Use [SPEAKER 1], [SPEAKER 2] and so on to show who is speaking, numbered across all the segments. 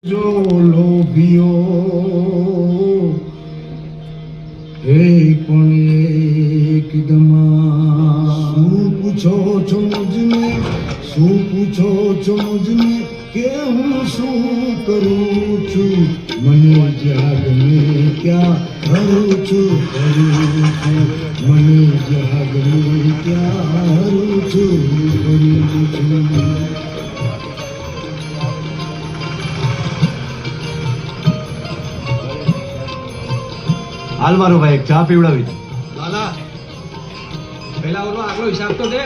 [SPEAKER 1] જો લોભીઓ પણ એકદમાં શું પૂછો છો મુજને, શું પૂછો છો મુજને કે હું શું કરું છું, મને જાગને ક્યાં હરું છું, મને જાગને ક્યાં હરું છું,
[SPEAKER 2] હાલ મારો ભાઈ એક ચા પીવડાવી દે.
[SPEAKER 3] લાલા પેલા ઓનો આગલો હિસાબ તો દે.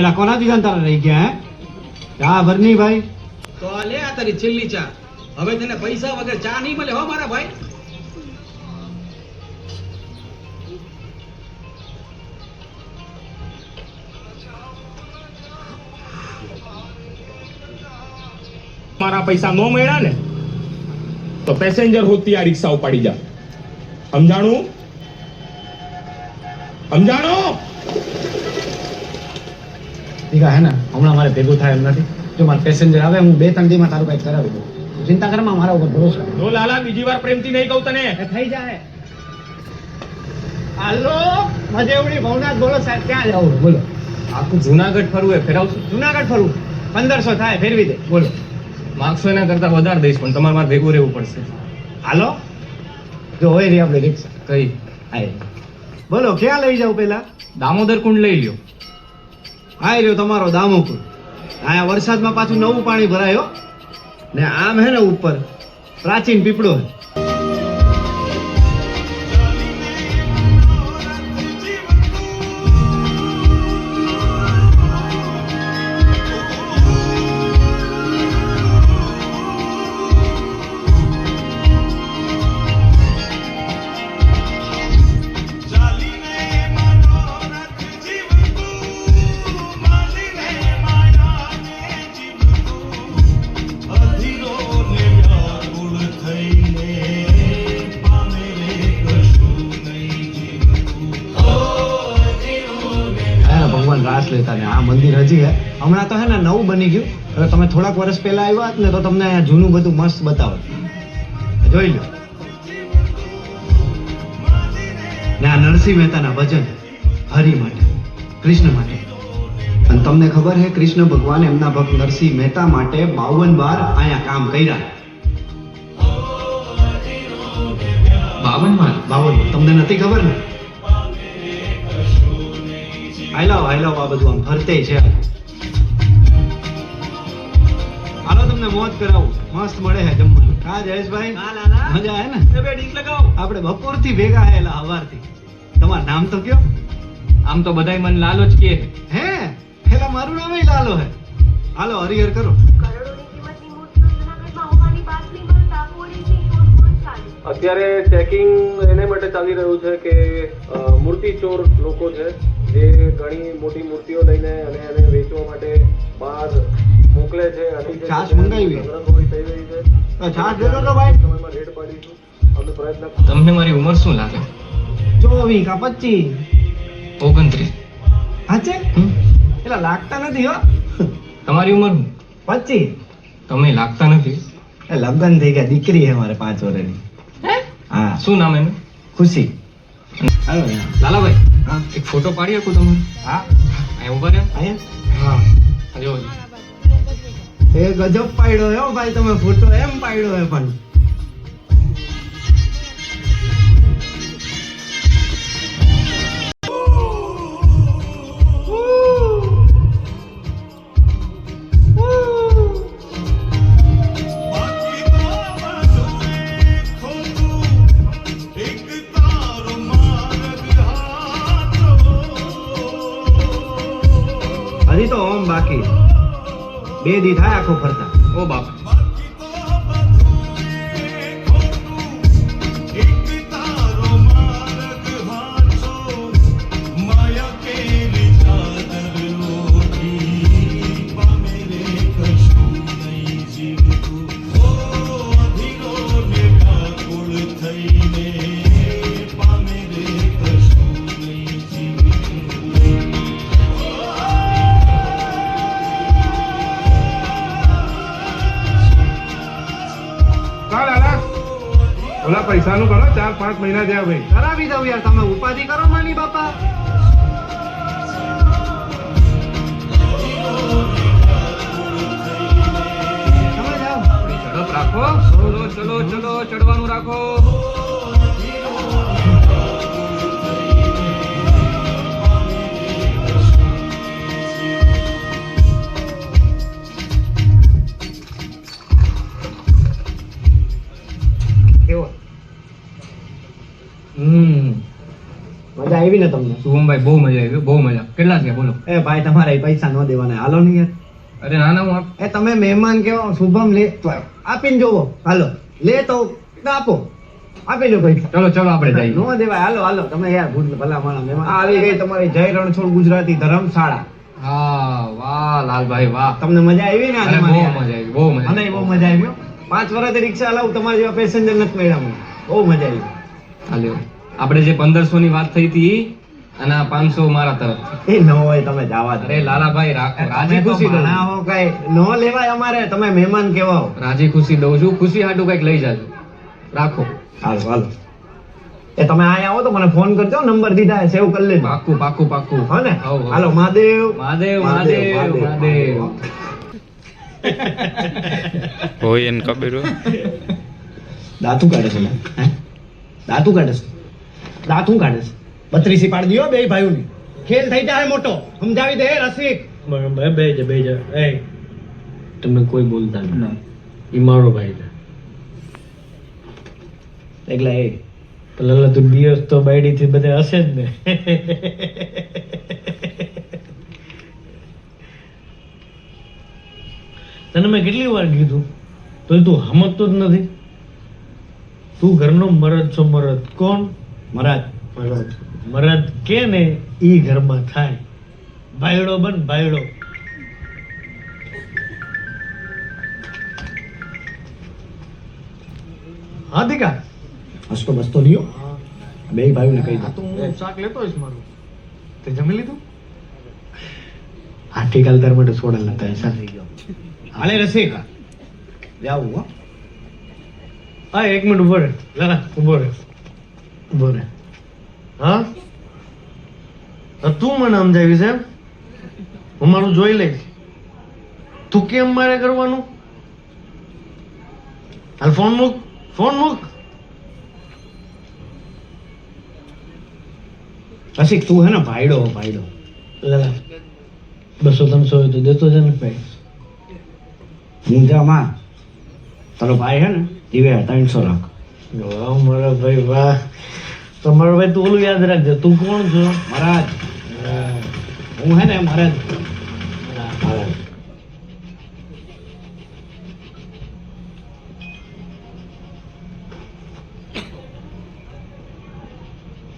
[SPEAKER 2] એલા કોના દીધાન તારા રહી ગયા હે? ચા ભરની ભાઈ.
[SPEAKER 3] તો આ લે આ તારી છેલ્લી ચા. હવે તને પૈસા વગર ચા નહીં મળે હો મારા ભાઈ.
[SPEAKER 4] મારા પૈસા નો મળ્યા ને તો પેસેન્જર હોતી આ રિક્ષા ઉપાડી જા. સમજાણું? સમજાણું?
[SPEAKER 2] દીકા હે ને હમણાં મારે ભેગું થાય એમ નથી. જો મારે પેસેન્જર આવે હું 2-3 દીમાં તારું કંઈક કરાવી દઉં. ચિંતા કરમાં મારા ઉપર ભરોસો.
[SPEAKER 4] નો લાલા બીજી વાર પ્રેમથી નહીં કહું તને.
[SPEAKER 2] થઈ જાય. હાલો મજેવડી ભવનાથ બોલો સાહેબ, ક્યાં જાવ બોલો?
[SPEAKER 4] આખું જુનાગઢ ફરવું એ ફેરવશું.
[SPEAKER 2] જુનાગઢ ફરવું 1500 થાય, ફેરવી દે બોલો.
[SPEAKER 4] માર્ક્સો એના કરતા વધારે દઈશ પણ તમારે મારે ભેગું રહેવું પડશે.
[SPEAKER 2] હાલો જો હોય રહી આપણે રિક્ષા.
[SPEAKER 4] કઈ?
[SPEAKER 2] આય બોલો ક્યાં લઈ જાવ પેલા?
[SPEAKER 4] દામોદર કુંડ લઈ લ્યો.
[SPEAKER 2] આય રહ્યો તમારો દામોકુંડ. આયા વરસાદમાં પાછું નવું પાણી ભરાયો ને આમ હે ને ઉપર પ્રાચીન પીપળો હે. ભગવાન રાસ લેતા ને આ મંદિર હજી હે. હમણાં તો હે ને નવું બની ગયું. હવે તમે થોડાક વર્ષ પહેલા આવ્યા ને તો તમને અહીંયા જૂનું બધું મસ્ત બતાવો. જોઈ લો ને આ નરસિંહ મહેતાના ભજન હરિ માટે, કૃષ્ણ માટે. અને તમને ખબર છે કૃષ્ણ ભગવાન એમના ભક્ત નરસિંહ મહેતા માટે 52 વાર અહીંયા કામ કર્યા.
[SPEAKER 4] 52 વાર?
[SPEAKER 2] 52. તમને નથી ખબર ને? હાલો આ બધું આમ ફરતે છે. હાલો તમને મોજ કરાવું, મસ્ત મળે છે જમવાનું. હા જયેશભાઈ, મજા આવે ને? આપણે બપોરથી ભેગા હેલા હવારથી. તમારું નામ તો કયો?
[SPEAKER 4] આમ તો બધાય મને લાલો જ કહે.
[SPEAKER 2] હે પેલા મારું નામ લાલો હે. હાલો હરિહર કરો.
[SPEAKER 5] અત્યારે ચેકિંગ એને માટે ચાલી રહ્યું છે કે મૂર્તિ ચોર લોકો છે જે ઘણી મોટી મૂર્તિઓ લઈને અને એને વેચવા માટે બહાર મોકલે છે અને
[SPEAKER 2] છાશ મંગાવી
[SPEAKER 5] થઈ રહી છે.
[SPEAKER 2] છાશ દેતો તો ભાઈ.
[SPEAKER 5] સમયમાં રેડ પાડીશું. અમે પ્રયત્ન.
[SPEAKER 4] તમને મારી ઉંમર શું લાગે?
[SPEAKER 2] 24 કા 25?
[SPEAKER 4] 29.
[SPEAKER 2] હા છે પેલા લાગતા નથી હો.
[SPEAKER 4] તમારી ઉંમર શું?
[SPEAKER 2] 25.
[SPEAKER 4] તમે લાગતા નથી.
[SPEAKER 2] લગ્ન થઈ ગયા, દીકરી હે મારે 5 વર્ષની. હા
[SPEAKER 4] શું નામ એનું?
[SPEAKER 2] ખુશી. હાલો
[SPEAKER 4] લાલાભાઈ,
[SPEAKER 2] હા
[SPEAKER 4] એક ફોટો પાડી શકું તમારો?
[SPEAKER 2] હા
[SPEAKER 4] અહીંયા ઉભા રહ્યા.
[SPEAKER 2] અહીંયા હા
[SPEAKER 4] જો
[SPEAKER 2] એ ગજબ પાડ્યો હે ભાઈ તમે ફોટો. એમ પાડ્યો હે પણ હજી તો ઓમ બાકી 2 દી થાય આખો ફરતા.
[SPEAKER 4] ઓ બાપા.
[SPEAKER 6] ઓલા પૈસાનું કરો 4-5 મહિના થયા ભાઈ.
[SPEAKER 2] કરાવી દઉં યાર, તમે ઉપાધિ કરો માની બાપા. તમે જાઓ.
[SPEAKER 3] ઝડપ રાખો. ચલો ચલો ચલો, ચડવાનું રાખો.
[SPEAKER 2] કેવો? મજા આવી ને તમને?
[SPEAKER 3] શુભમભાઈ બહુ મજા આવી, બહુ મજા. કેટલા છે બોલો?
[SPEAKER 2] એ ભાઈ તમારે એ પૈસા ન દેવાના, હાલો ને યાર.
[SPEAKER 3] અરે ના ના, હું
[SPEAKER 2] એ તમે મહેમાન કેવો? શુભમ લે તો આપીને જોવો. હાલો લે તો આપો, આપી દો પૈસા.
[SPEAKER 3] ચલો ચલો આપણે જઈએ.
[SPEAKER 2] નો દેવાય. હાલો હાલો તમે યાર, ભૂલ ભલા માણા મહેમાન. આ આવી ગઈ તમારી જય રણછોડ ગુજરાતી ધર્મશાળા.
[SPEAKER 3] હા વાહ લાલભાઈ વાહ.
[SPEAKER 2] તમને મજા આવી ને?
[SPEAKER 3] અરે
[SPEAKER 2] આજે
[SPEAKER 3] બહુ
[SPEAKER 2] મને?
[SPEAKER 3] મજા આવી, બહુ મજા
[SPEAKER 2] મને બહુ મજા આવી. 5 વર્ષથી રિક્ષા હલાવું, તમારા જેવા પેસેન્જર નથી મળ્યા મને. બહુ મજા આવી.
[SPEAKER 3] હાલ્યો. આપણે જે 1500 ની વાત થઈ હતી અને આ 500 મારા તરફ.
[SPEAKER 2] એ ન હોય તમે જાવા દો.
[SPEAKER 3] અરે લાલાભાઈ રાખો, રાજી ખુશી દઉં
[SPEAKER 2] માણા હો, કઈ ન લેવાય અમારે. તમે મહેમાન કેવા હો.
[SPEAKER 3] રાજી ખુશી દઉં છું. ખુશી હાટું કઈક લઈ જાજો. રાખો.
[SPEAKER 2] હાલો હાલો. એ તમે અહીંયા આવો તો મને ફોન કરજો, નંબર દીધા સેવ કરી લેજો.
[SPEAKER 3] પાક્કું પાક્કું પાક્કું.
[SPEAKER 2] હો ને?
[SPEAKER 3] હઉ, હઉ.
[SPEAKER 2] હાલો મહાદેવ
[SPEAKER 3] મહાદેવ મહાદેવ મહાદેવ.
[SPEAKER 7] હોય એને ખબર હોય.
[SPEAKER 2] દાંતું કાઢે છે હે? દાંતું કાઢે છે? દાંતું કાઢે છે? 32 પાડી દિયો બે ભાઈઓની. ખેલ થઈ જાય મોટો. સમજાવી દે રસિક.
[SPEAKER 8] બે જા એ તમે કોઈ બોલતા નહીં. ઈ મારો ભાઈ છે.
[SPEAKER 2] એકલા એ
[SPEAKER 8] પેલા તું દિવસ તો બાયડી થી બધે હશે જ ને. તને મેં કેટલી વાર કીધું તો તું સમજતો જ નથી. તું ઘરનો મરદ છો. મરદ કોણ?
[SPEAKER 2] મહારાજ
[SPEAKER 8] મરદ કે ને ઈ ઘરમાં થાય. ભાયડો બન ભાયડો. હા દીકા
[SPEAKER 2] હસતો બસતો નહીં હો. બે ભાઈઓને કહી દો.
[SPEAKER 8] હું શાક લેતો હોઈશ મારું. તે જમી લીધું? આઠીકાલ તાર માટે સોડા લેતા હશે. થઈ ગયો.
[SPEAKER 2] હાલે રસિક જાવું હો.
[SPEAKER 8] હા 1 મિનિટ ઉભો રહે. લાલા ઉભો રહે. ઉભો રહે. હા તું મને સમજાવીશ એમ? હું મારું જોઈ લઈશ. તું કેમ મારે કરવાનું? હાલ ફોન મૂક. ફોન મૂક.
[SPEAKER 2] રસિક તું હે ને ભાઈડો ભાઈડો.
[SPEAKER 8] લાલા 200-300 હોય તો દેતો છે ને ભાઈ.
[SPEAKER 2] નિંજામાં તારો ભાઈ હે ને દીવે 300 રાખ.
[SPEAKER 8] વાહ મારા ભાઈ વાહ. તમારો ભાઈ તું ઓલું યાદ રાખજે. તું કોણ છો?
[SPEAKER 2] મહારાજ હું હે ને મહારાજ. મહારાજ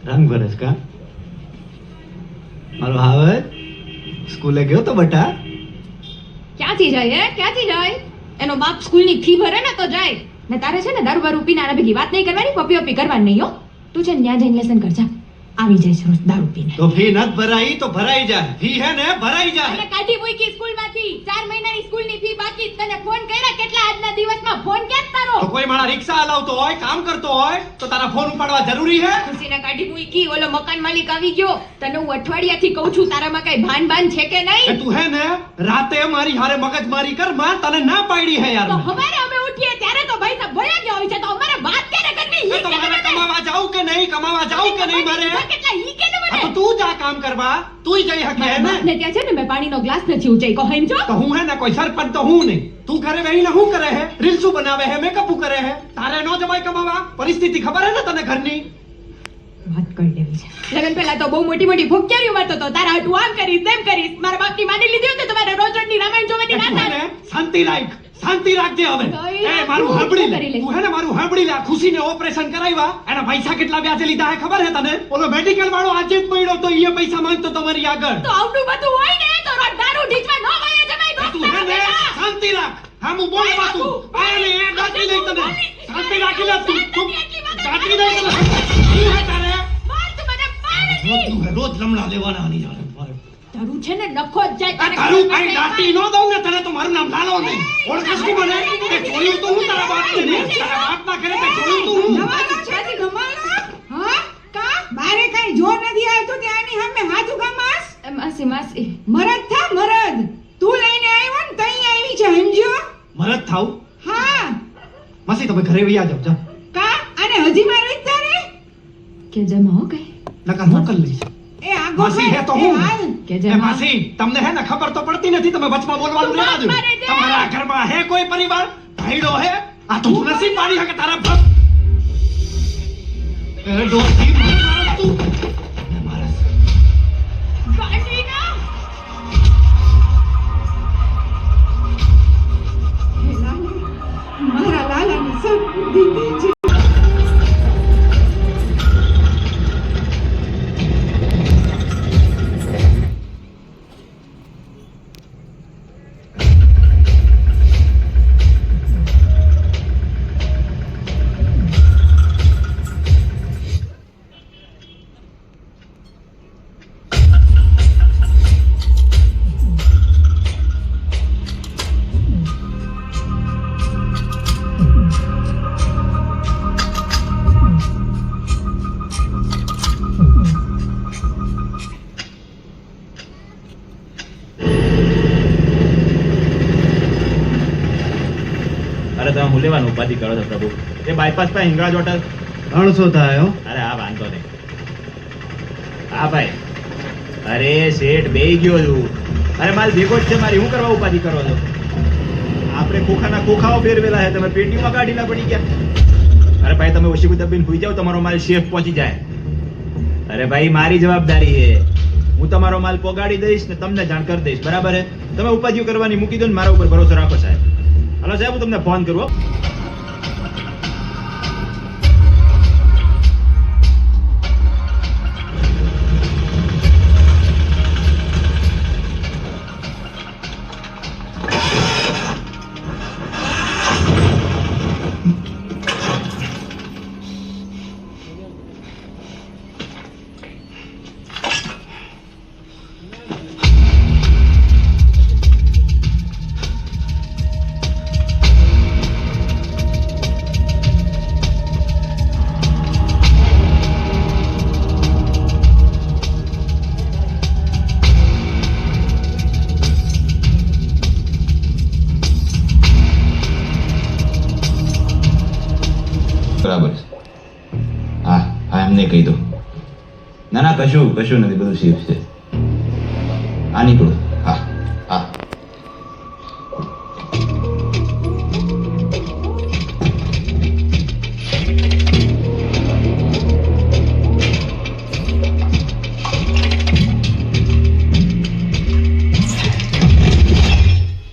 [SPEAKER 2] રંગ ભરસ કા મારો હાવે સ્કૂલે ગયો તો બટા.
[SPEAKER 9] ક્યાંથી જાય હે? ક્યાંથી જાય? એનો બાપ સ્કૂલની ફી ભરે ને તો જાય. ને તારે છે ને દારૂ બારૂ પીને આના ભેગી વાત નહીં કરવાની, પપી પપી કરવાની નહીં હો. તું છે ને ત્યાં જઈને લેસન કરજા. આવી જાય છે રોજ દારૂ પીને.
[SPEAKER 2] તો ફી નત ભરાઈ તો ભરાઈ જાય. ફી હે ને ભરાઈ જાય.
[SPEAKER 9] અને કાઢી મૂકી સ્કૂલમાંથી. 4 મહિનાની સ્કૂલની ફી બાકી. તને ફોન કર્યા કેટલા આજના દિવસમાં? ફોન ક્યાં તારો?
[SPEAKER 2] તો કોઈ મારા રિક્ષા હલાવતો હોય, કામ કરતો હોય તો તારા ફોન ઉપાડવા જરૂરી હે?
[SPEAKER 9] ખુશીને કાઢી મૂકી. ઓલો મકાન માલિક આવી ગયો. તને હું અઠવાડિયાથી કહું છું, તારામાં કઈ ભાન છે કે
[SPEAKER 2] એ
[SPEAKER 9] નહીં?
[SPEAKER 2] તું હે ને રાતે મારી હારે મગજમારી કર માં, તને ના પાડી હે યાર.
[SPEAKER 9] તો હવારે અમે ઉઠીએ ત્યારે તો ભાઈ સાહેબ ભોળા ગયા હોય છે. તો અમારે વાત ક્યારે કરવી?
[SPEAKER 2] એ તો મારે કમાવા જાઉં કે નહીં, કમાવા જાઉં કે નહીં મારે?
[SPEAKER 9] કેટલા ઈ કે ને
[SPEAKER 2] આ તો
[SPEAKER 9] મને?
[SPEAKER 2] તું જા કામ કરવા, તુંય જઈ હકે હે ને?
[SPEAKER 9] ને ત્યાં છે ને મેં પાણીનો ગ્લાસ નથી ઉંચાઈ કહો એમ છો.
[SPEAKER 2] તો હું હે ને કોઈ સરપંચ તો હું નહીં. તું ઘરે બેહીને શું કરે હે? રીલ્સું બનાવે હે, મેકઅપ કરે હે. તારે નો જવાય કમાવા? પરિસ્થિતિ ખબર હે ને તને ઘરની?
[SPEAKER 9] વાત કરી દેવી છે. લગન પહેલા તો બહુ મોટી મોટી ભોક્યારીઓ મારતો હતો. તારા હાટુ આમ કરીશ તેમ કરીશ. મારા બાપની માની લીધી હોત તો તમારે રોજ રોજની રામાયણ જોવાની ના
[SPEAKER 2] તું હે
[SPEAKER 9] થાય.
[SPEAKER 2] ને શાંતિ રાખ, શાંતિ રાખજે હવે.
[SPEAKER 9] નહીં,
[SPEAKER 2] એ મારું
[SPEAKER 9] તું
[SPEAKER 2] સાંભળી લે.
[SPEAKER 9] કરી લે.
[SPEAKER 2] તું હે ને મારું સાંભળી લે. આ ખુશીને ઓપરેશન કરાવ્યા, એના પૈસા કેટલા વ્યાજે લીધા હે ખબર હે તને? ઓલો મેડિકલ વાળો આજે જ પડ્યો તો ઈ પૈસા માંગતો તમારી આગળ.
[SPEAKER 9] તો આવડું બધું હોય ને તો રોજ દારૂ ઢીચવા ન વાયા જમાય દોસ્ત.
[SPEAKER 2] તું હે ને શાંતિ રાખ. હા હું બોલવા તું. આને એ ગાંઠી લઈ તને. શાંતિ રાખી લે તું. તું ગાંઠી લઈ તને. શું હે તારે?
[SPEAKER 9] માર તું મને માર
[SPEAKER 2] રોજ
[SPEAKER 9] દી.
[SPEAKER 2] તું રોજ લમણા લેવાના આની જાણે.
[SPEAKER 9] તારું છે ને નખો જ જાય.
[SPEAKER 2] આ તારું કઈ દાટી ન દઉં ને તને તો મારું નામ લાલો નહીં. ઓળખાશ કી મને? તે જોયું તો હું તારા બાપને ને. તારા બાપના ઘરે તે જોયું તો હું.
[SPEAKER 10] નવા ઈચ્છાથી ગમાડો? હા? કા? બારે કાંઈ જોર નથી આવતું ત્યાંની સામે હાથું ગમાસ?
[SPEAKER 9] માસી માસી
[SPEAKER 10] મરદ થા મરદ. તું લઈને આવ્યો ને તઈ આવી છે સમજ્યો?
[SPEAKER 2] મરદ થાવ.
[SPEAKER 10] હા.
[SPEAKER 2] માસી તમે ઘરે વયા જાવ જા.
[SPEAKER 10] કા? અને હજી મારવી જ તારે?
[SPEAKER 9] કે જમા હો ગઈ
[SPEAKER 2] નકર હું કરી લઈશ.
[SPEAKER 10] એ આગો
[SPEAKER 2] માસી હે તો
[SPEAKER 10] એ
[SPEAKER 2] હું.
[SPEAKER 10] હાલ.
[SPEAKER 9] કે
[SPEAKER 2] એ
[SPEAKER 9] જમા
[SPEAKER 2] માસી તમને હે ને ખબર તો પડતી નથી. તમે વચમાં બોલવાનું રહેવા દો. તમારા ઘરમાં હે કોઈ પરિવાર? ભાઈડો હે? આ તો તું નસીબ પાડી હકે તારા બાપ. એ ડોસી મારા તું. મારા
[SPEAKER 10] કાઢીના. હે લાલા, મારા લાલાને સદબુદ્ધિ દેજે.
[SPEAKER 11] અરે તમે હું લેવાનું ઉપાધિ કરો છો પ્રભુ? એ બાયપાસ પર હિંગળાજ હોટલ.
[SPEAKER 2] 300 થાય હો.
[SPEAKER 11] અરે હા વાંધો નહીં. હા ભાઈ. અરે શેઠ બેહી ગયો છું. અરે માલ ભેગો જ છે મારી. હું કરવા ઉપાધિ કરો છો? આપણે ખોખાના ખોખાઓ ફેરવેલા છે. તમે પેટીમાં કાઢીલા પડી ગયા. અરે ભાઈ તમે ઓછી દબીને ભૂઈ જાઓ. તમારો માલ શેફ પહોંચી જાય. અરે ભાઈ મારી જવાબદારી છે. હું તમારો માલ પોગાડી દઈશ ને તમને જાણ કરી દઈશ. બરાબર છે? તમે ઉપાધિઓ કરવાની મૂકી દો ને મારા ઉપર ભરોસો રાખો સાહેબ. હાલો સાહેબ હું તમને ફોન કરું હો. બરાબર છે. હા હા એમને કહી દો. ના ના કશું નથી. બધું સેફ છે. આ નીકળો. હા હા.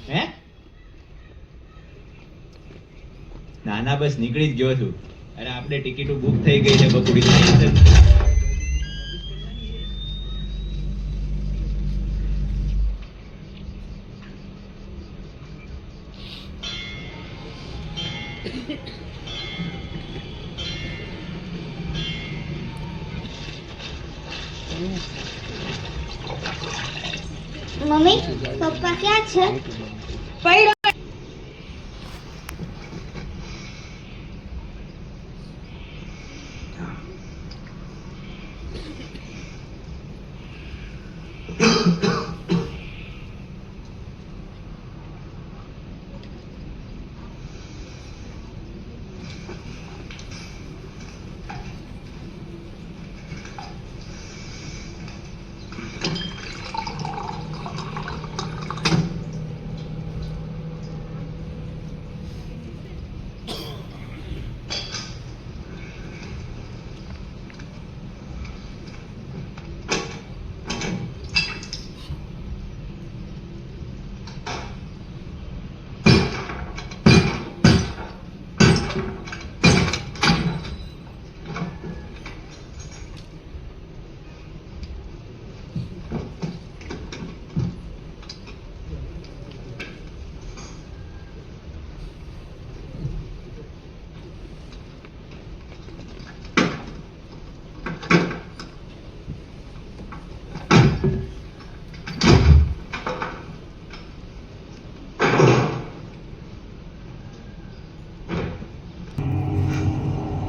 [SPEAKER 11] હે? ના ના બસ નીકળી જ ગયો છું. અરે આપણે ટિકિટો બુક થઈ ગઈ છે બકુડી થઈ.
[SPEAKER 10] મમ્મી પપ્પા ક્યાં છે? પડ્યો.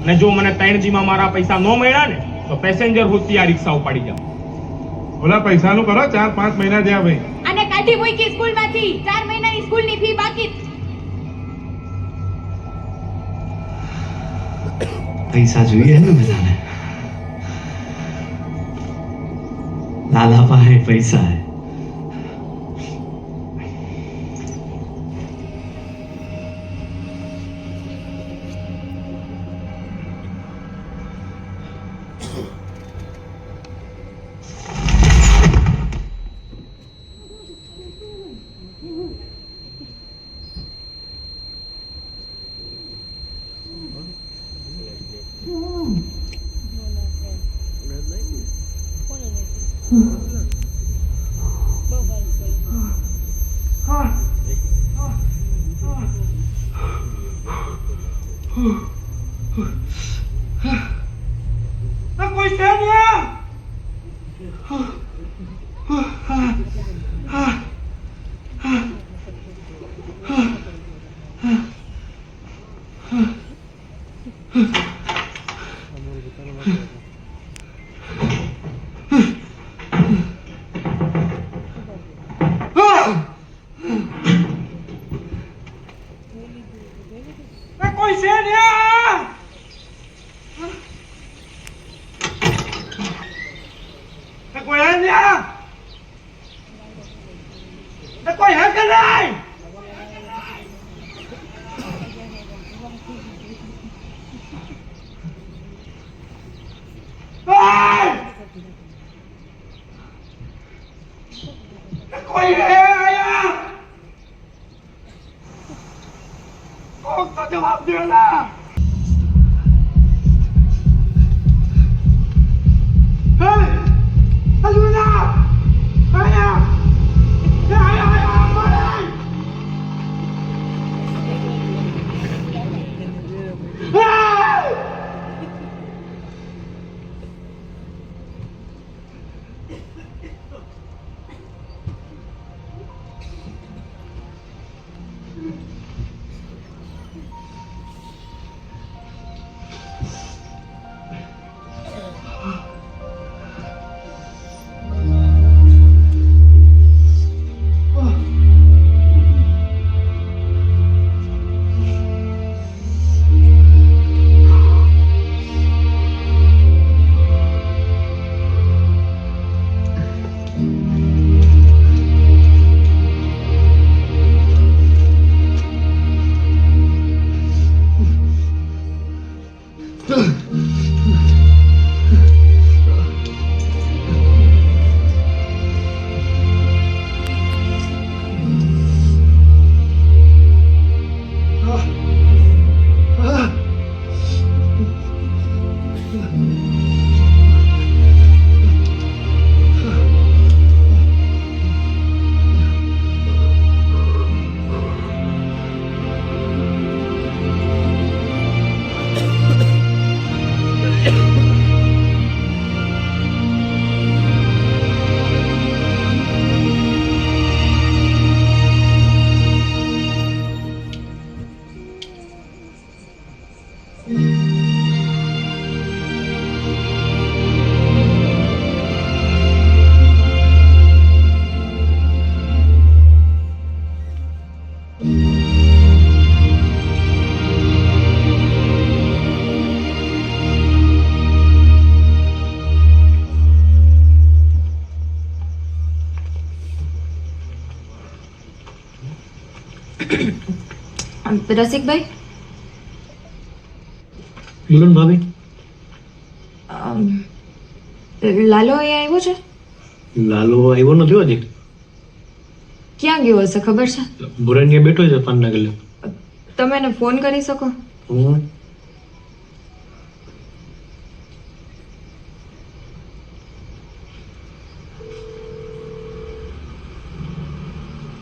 [SPEAKER 4] ને જો મને 3 દી માં મારા પૈસા ન મળ્યા ને તો પેસેન્જર હોતી આ રિક્ષા ઉપાડી જાવ.
[SPEAKER 6] ઓલા પૈસાનું કરો 4-5 મહિના થયા ભાઈ.
[SPEAKER 9] અને કાઢી મૂકી સ્કૂલમાંથી 4 મહિનાની સ્કૂલની ફી બાકી.
[SPEAKER 2] પૈસા જોઈએ ને બધાને. લાલા પાસે પૈસા હે.
[SPEAKER 10] કોઈ છે નહીં. કોઈ છે નહીં. કોઈ હે નહીં. કોઈ હે કે નહીં. કોઈ હે આયા. કોક તો જવાબ દે ના. હે અલુના આયા. આયા મારે.
[SPEAKER 9] રસિકભાઈ,
[SPEAKER 8] બોલો ને ભાભી.
[SPEAKER 9] લાલો અહીંયા આવ્યો છે?
[SPEAKER 8] લાલો આવ્યો નથી હજી.
[SPEAKER 9] ક્યાં ગયો હશે ખબર છે?
[SPEAKER 8] બુરાનિયા બેઠો છે પાનના ગલે.
[SPEAKER 9] તમે એને ફોન કરી શકો?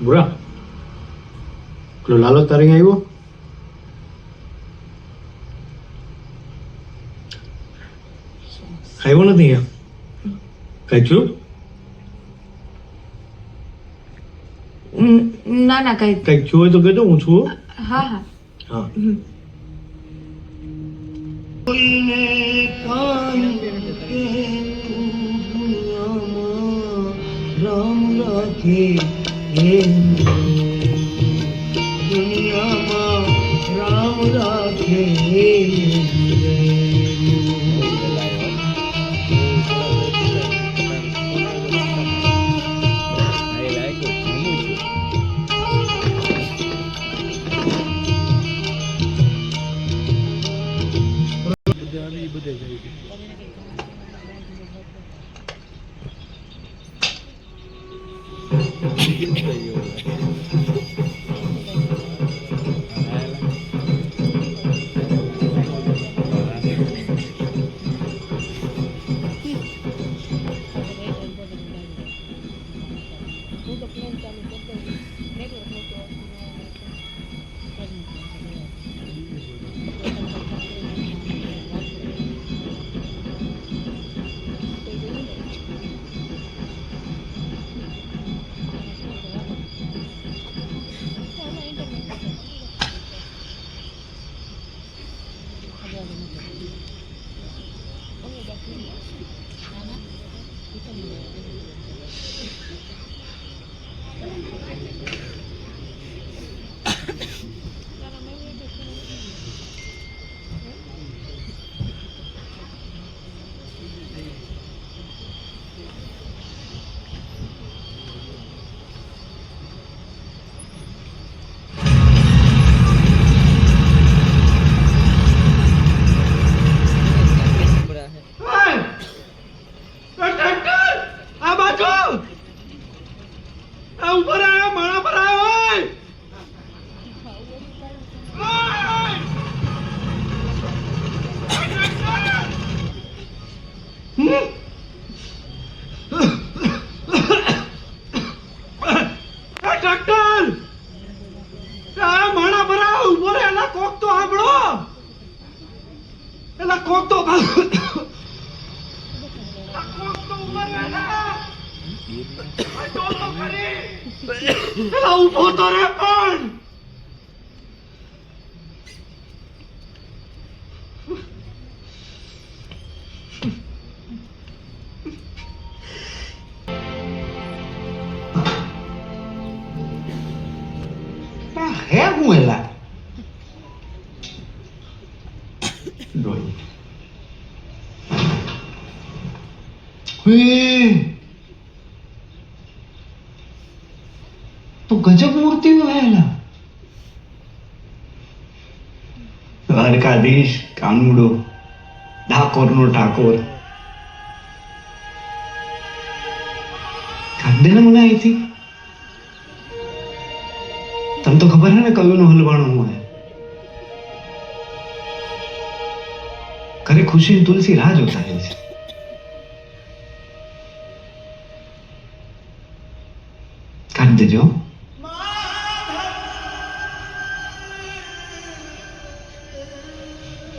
[SPEAKER 8] બુરા, પેલો લાલો તારે અહીંયા આવ્યો? આવ્યો નથી અહીંયા. કઈ થયું?
[SPEAKER 9] ના ના કઈ.
[SPEAKER 8] કઈક થયું હોય તો કહેજો, હું છું.
[SPEAKER 9] હા હા.
[SPEAKER 8] હા.
[SPEAKER 1] કોઈને કાંઈ કહેવું દુનિયામાં રામ રાખે દુનિયામાં રામ રાખે હે હું એલા ડોઈ તો ગજબ મૂર્તિ એલા દ્વારકાધીશ કાનુડો ઠાકોર નો ઠાકોર કાઢ દે ને મને અહીંથી તને તો ખબર है ને કવિનો હલવાણો હું હે ઘરે ખુશી તુલસી રાહ જોતા રહે છે કાઢ દેજો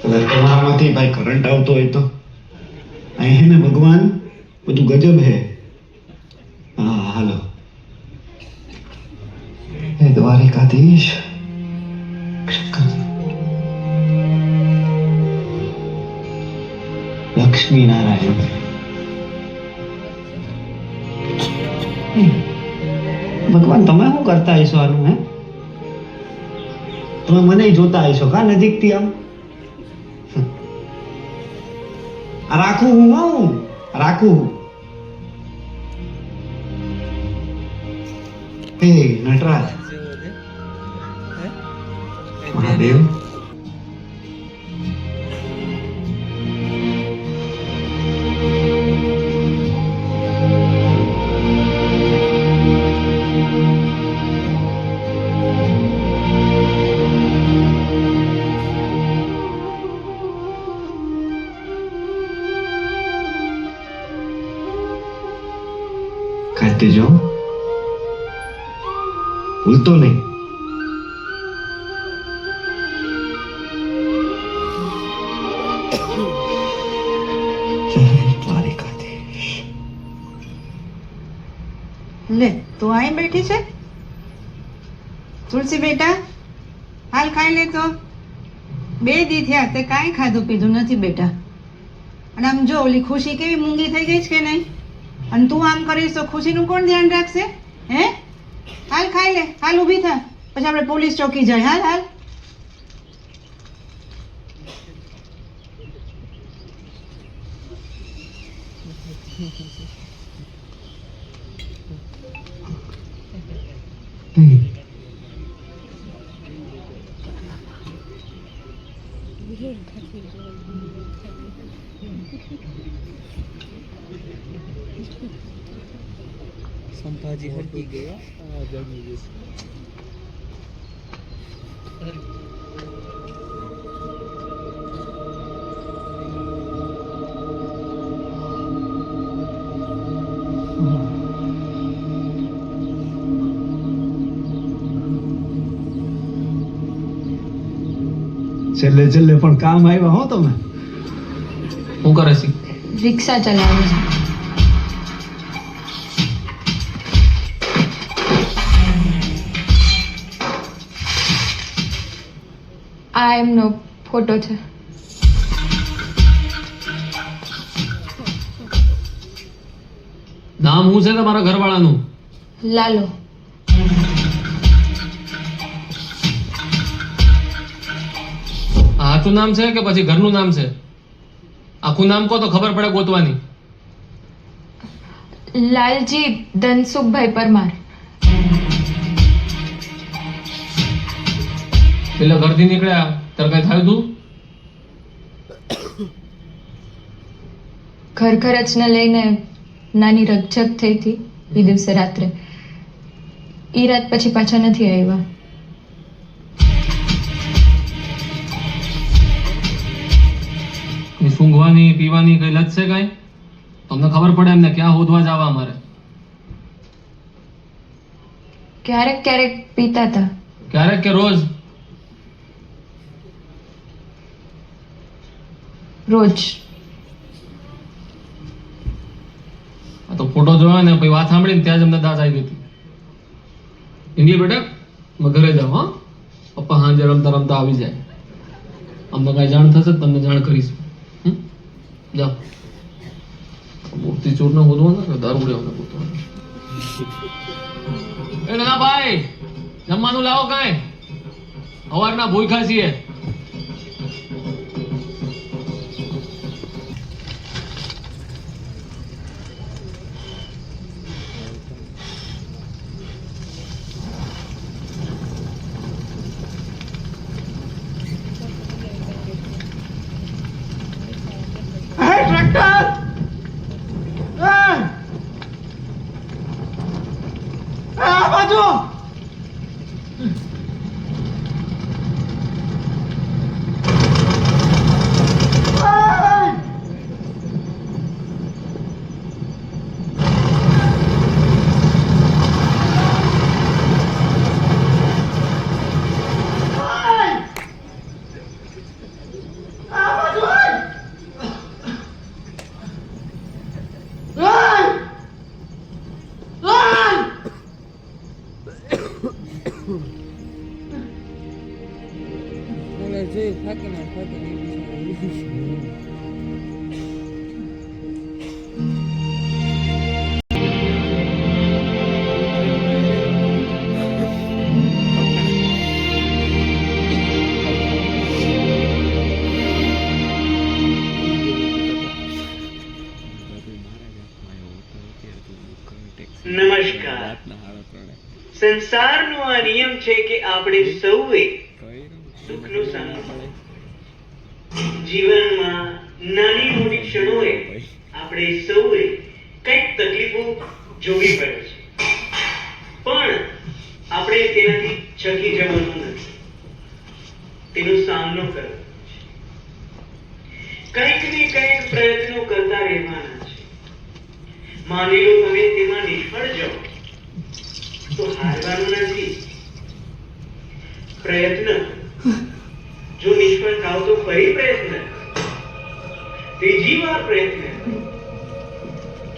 [SPEAKER 1] તમારામાંથી ભાઈ કરંટ આવતો હોય તો અહીં હે ને ભગવાન બધું ગજબ હે હા હાલો હે દ્વારિકાધીશ લક્ષ્મી નારાયણ ભગવાન તમે શું કરતા હશો આનું હે તમે મને જોતા હશો કા નજીકથી આમ રાખું હું રાખું હે નટરાજ મહાદેવ કાઢ દેજો ભૂલતો નહીં દ્વારિકાધીશ
[SPEAKER 10] લે તું અહીં બેઠી છે તુલસી બેટા હાલ ખાઈ લે તો 2 દી થયા તે કાંઈ ખાધું પીધું નથી બેટા. અને આમ જો ઓલી ખુશી કેવી મૂંગી થઈ ગઈ છે કે નહીં? અને તું આમ કરીશ તો ખુશીનું કોણ ધ્યાન રાખશે? હે? હાલ ખાઈ લે, હાલ ઊભી થા, પછી આપણે પોલીસ ચોકી જાય. હાલ હાલ.
[SPEAKER 3] સંભાજી હરકી ગયા
[SPEAKER 2] છેલ્લે છેલ્લે પણ કામ આવ્યા હો તમે.
[SPEAKER 3] શું કરે છે?
[SPEAKER 9] રિક્ષા ચલાવે છે. આ એમનો ફોટો છે.
[SPEAKER 3] નામ શું છે તમારા ઘરવાળાનું?
[SPEAKER 9] લાલો.
[SPEAKER 3] સાચું નામ છે કે પછી ઘરનું નામ છે? આખું નામ કહો તો ખબર પડે ગોતવાની.
[SPEAKER 9] લાલજી ધનસુખભાઈ પરમાર.
[SPEAKER 3] પેલા ઘરથી નીકળ્યા ત્યારે કઈ થયું તું?
[SPEAKER 9] ઘર ખર્ચને લઈને નાની રકઝક થઈ હતી એ દિવસે રાત્રે. એ રાત પછી પાછા નથી આવ્યા.
[SPEAKER 3] સૂંઘવાની પીવાની કઈ લત છે કઈ? તમને ખબર પડે એમને ક્યાં હોદવા જવા અમારે?
[SPEAKER 9] ક્યારેક ક્યારેક પીતા હતા.
[SPEAKER 3] ક્યારેક કે રોજ?
[SPEAKER 9] રોજ.
[SPEAKER 3] આ તો ફોટો જોયો ને પછી વાત સાંભળીને ત્યાં જ અમને દાદ આવી ગઈ હતી. ઇંગલી બેટા અમે ઘરે જાઓ. હા, પપ્પા હાજે રમતા રમતા આવી જાય. અમને કઈ જાણ થશે તમને જાણ કરીશું. જાઓ. મૂર્તિ ચોર ને ગોતવાના કે દારૂડિયાઓને ગોતવાના? એ ના ભાઈ, જમવાનું લાવો કાંઈ. સવારના ભૂખ્યા છીએ.
[SPEAKER 12] નમસ્કાર. સંસારનો આ નિયમ છે કે આપણે સૌએ સુખનું સામનું. જીવનમાં નાની મોટી ક્ષણોએ આપણે સૌએ કંઈક તકલીફો જોવી પડે છે, પણ આપણે તેનાથી ચકી જવાનું નથી. તેનો સામનો કરવો છે. કંઈક ને કંઈક પ્રયત્નો કરતા રહેવાના છે. માની લો તમે તેમાં નિષ્ફળ જાઓ તો હારવાનું નથી. પ્રયત્ન જો નિષ્ફળ થાવ તો ફરી પ્રયત્ન, ત્રીજી વાર પ્રયત્ન,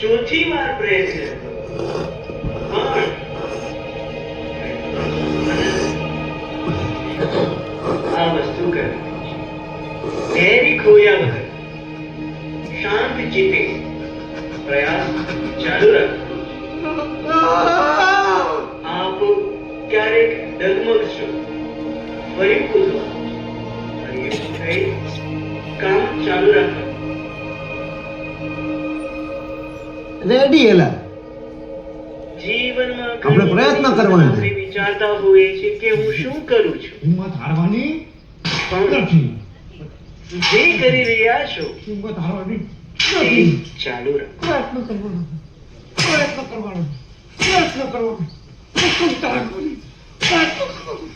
[SPEAKER 12] ચોથી વાર પ્રયત્ન, પણ આ વસ્તુ કરવી. ધૈર્ય ખોયા વગર શાંત ચિત્તે પ્રયાસ ચાલુ રાખો. આપ ક્યારેક ડગમગશો, ફરી કૂદો, ફરી ઊભું થઈ કામ ચાલુ રાખો.
[SPEAKER 2] રેડી એલા
[SPEAKER 12] જીવનમાં
[SPEAKER 2] આપણે પ્રયત્ન કરવાનો છે.
[SPEAKER 12] આપણે વિચારતા હોઈએ છીએ કે હું શું કરું છું,
[SPEAKER 2] હિંમત હારવાની
[SPEAKER 12] પણ
[SPEAKER 2] નથી.
[SPEAKER 12] જે કરી રહ્યા છો
[SPEAKER 2] હિંમત હારવાની
[SPEAKER 12] તે ચાલુ રાખો.
[SPEAKER 2] પ્રયત્ન કરવાનો, પ્રયત્ન કરવાનો, પ્રયત્ન કરવાનો, પ્રયત્ન કરવાનો, પ્રયત્ન કરવાનો.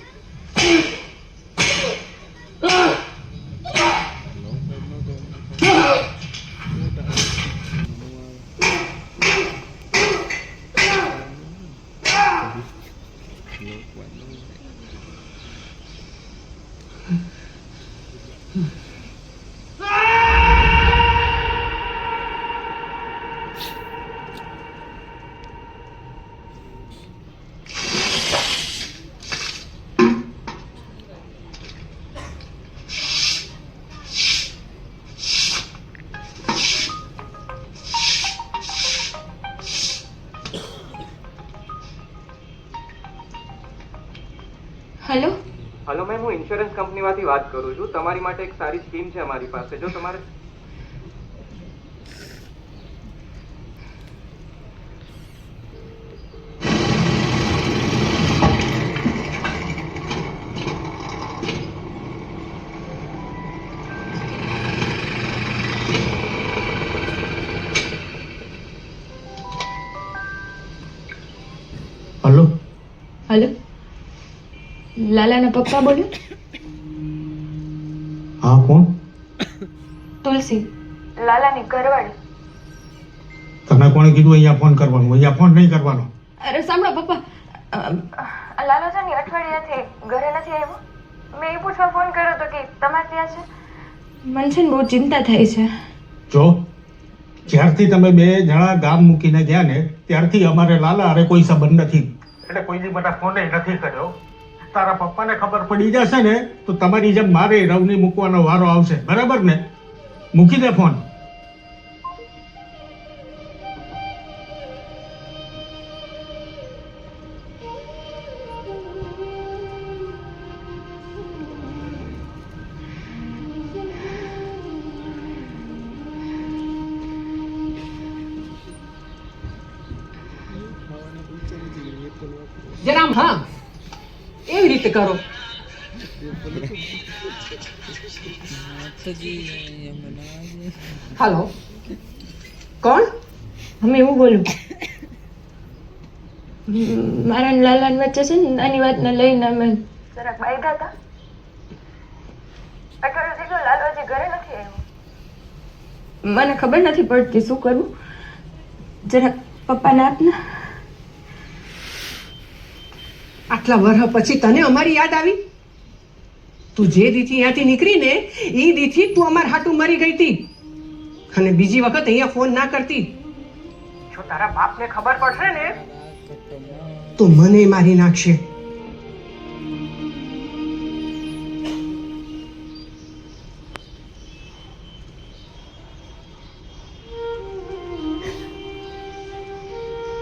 [SPEAKER 9] હેલો
[SPEAKER 5] હલો મેમ, હું ઇન્સ્યોરન્સ કંપનીમાંથી વાત કરું છું. તમારી માટે એક સારી સ્કીમ છે અમારી પાસે. જો તમારે
[SPEAKER 2] હલો
[SPEAKER 9] હેલો લાલાના પપ્પા બોલ્યો?
[SPEAKER 2] હા, કોણ?
[SPEAKER 9] તુલસી, લાલાની ઘરવાળી.
[SPEAKER 2] તને કોણે કીધું અહીંયા ફોન કરવાનો? અહીંયા ફોન નહીં કરવાનો.
[SPEAKER 9] અરે સાંભળો પપ્પા,
[SPEAKER 13] લાલો છે ને અઠવાડિયાથી ઘરે નથી આવ્યો. મેં એ પૂછવા ફોન કર્યો તો કે તમારે ત્યાં છે.
[SPEAKER 9] મને છે ને બહુ ચિંતા થાય છે.
[SPEAKER 2] જો જ્યારથી તમે બે જણા ગામ મૂકીને ગયા ને ત્યારથી અમારે લાલા અરે કોઈ સંબંધ નથી. એટલે કોઈની મને ફોન નથી કર્યો. તારા પપ્પાને ખબર પડી જશે ને તો તમારી જેમ મારે રવની મૂકવાનો વારો આવશે. બરાબર ને? મૂકી દે ફોન.
[SPEAKER 3] જરા હા એવી રીતે કરો. હાલો, કોણ?
[SPEAKER 9] અમે એવું બોલું, મારા ને લાલાની વચ્ચે છે ને નાની વાતને લઈને અમે
[SPEAKER 13] જરાક વાગ્યા હતા. અઠવાડિયું થયું લાલો હજી ઘરે નથી આવ્યો.
[SPEAKER 9] મને ખબર નથી પડતી શું કરવું. જરાક પપ્પાને આપને.
[SPEAKER 14] આટલા વર્ષ પછી તને અમારી યાદ આવી? તું જે દીથી અહીંયાથી નીકળી ને એ દીથી તું અમાર હાટું મરી ગઈ હતી અને બીજી વખત અહીંયા ફોન ના કરતી. જો તારા બાપને ખબર પડશે ને તો મને મારી નાખશે.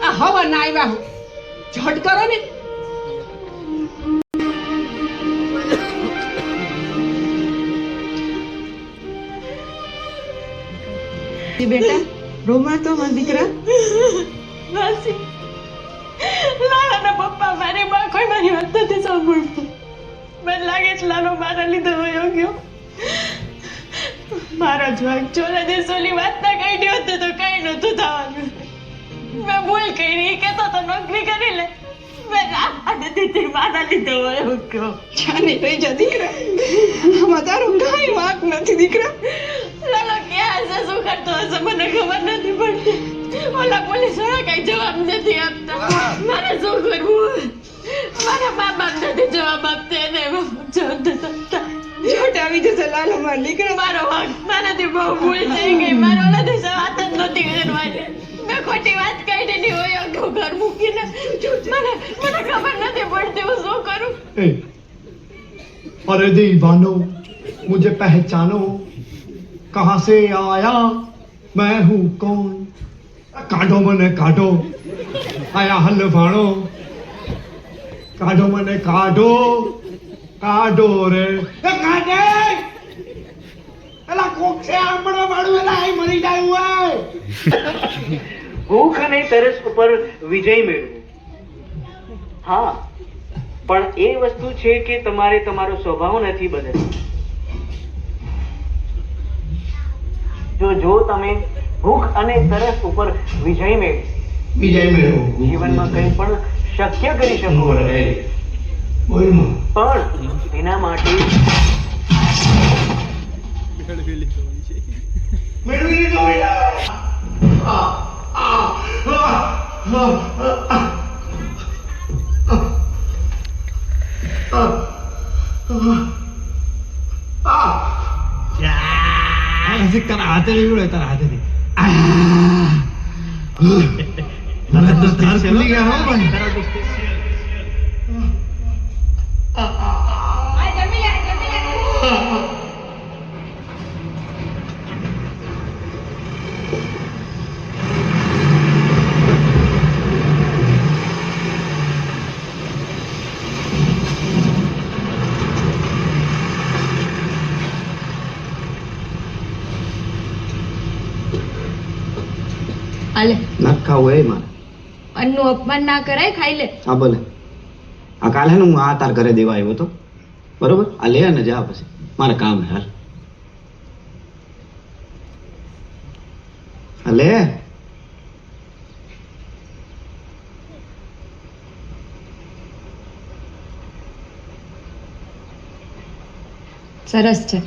[SPEAKER 14] આ હવા ના આવ્યા ઝટ કરો ને. બેટા રોમા તો મારા દીકરા.
[SPEAKER 9] માસી, લાલાના પપ્પા મારી માં કોઈ મારી વાત નથી સાંભળતું. મને લાગે છે લાલો મારા લીધે વયો ગયો. મારો જવાક ચોલા દેશોની વાત ના કાઢી હોત તો કઈ નતું થવાનું. મેં ભૂલ કરી, કેતો તો નોકરી કરી લે. મેં આ દીધી મારા લીધે વયો ગયો.
[SPEAKER 14] જાને રહી જા દીકરા, આમાં તારો કઈ વાંક નથી દીકરા.
[SPEAKER 9] લાલો ક્યાં હશે, શું કરતો હશે મને ખબર નથી પડતી. ઓલા પોલીસ વાળા કઈ જવાબ નથી આપતા. મારે શું કરવું? મારા મા બાપ નથી જવાબ આપતા એને
[SPEAKER 14] જોટ આવી જશે લાલો મારા દીકરા.
[SPEAKER 9] મારો વાંક મારાથી બહુ ભૂલ થઈ ગઈ. મારો ઓલાથી વાત જ નહોતી કરવાની. મેં ખોટી વાત કાઢી ની હોય આખું ઘર મૂકીને. મને ખબર નથી પડતી હું શું કરું.
[SPEAKER 2] અરે દેવાનો
[SPEAKER 1] मुझे पहचानो, कहाँ से आया, मैं हूँ कौन, काढ़ो मने काढ़ो, आया हलवाणो, काढ़ो मने काढ़ो, काढ़ो रे काढ़े, एला कोक से आंबड़ो मारू एला आई मरी जाय हुए।
[SPEAKER 12] ભૂખ અને તરસ ઉપર વિજય મેળવો. હા, પણ એ વસ્તુ છે કે તમારે તમારો સ્વભાવ નથી બદલવો. જો તમે ભૂખ અને તરસ ઉપર વિજય મેળવો, જીવનમાં કંઈ પણ શક્ય કરી શકો, પણ એના માટે
[SPEAKER 1] તારા હાથે લીવડે, તારા હાથેથી ખુલી ગયા હો ભાઈ.
[SPEAKER 9] હાલે
[SPEAKER 1] ના ખાવું એ મારે.
[SPEAKER 9] અન્નનું અપમાન ના કરાય, ખાઈ લે.
[SPEAKER 1] હા ભલે. આ કાલે હું આ તાર ઘરે દેવા આવ્યો હતો, બરોબર? આ લે ને જા, પછી મારે કામ હે. હાલ આ લે.
[SPEAKER 9] સરસ છે.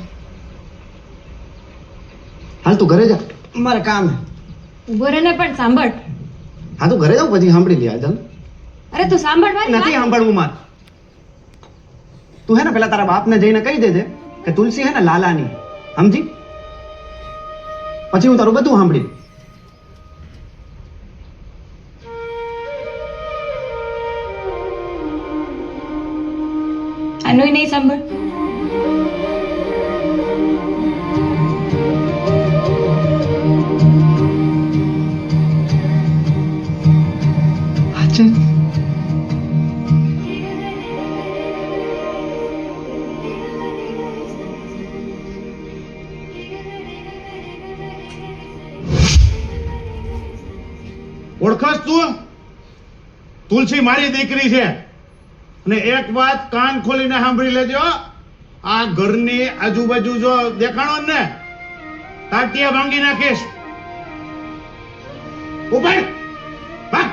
[SPEAKER 1] હાલ તું ઘરે જા, મારે કામ હે.
[SPEAKER 9] ઉભો રહે ને પણ સાંભળ.
[SPEAKER 1] હા તું ઘરે જાઉં, પછી સાંભળી લે. ચાલ.
[SPEAKER 9] અરે તું સાંભળવાની
[SPEAKER 1] નથી સાંભળવું મારે. તું હે ને પેલા તારા બાપને જઈને કહી દેજે કે તુલસી હે ને લાલાની, સમજી? પછી હું તારું બધું સાંભળી.
[SPEAKER 9] આનું નહીં સાંભળ.
[SPEAKER 6] ઓળખસ તું? તુલસી મારી દીકરી છે. અને એક વાત કાન ખોલીને સાંભળી લેજો, આ ઘરની આજુબાજુ જો દેખાણો ને તાટિયા ભાંગી નાખીશ. ઉભા ભાગ.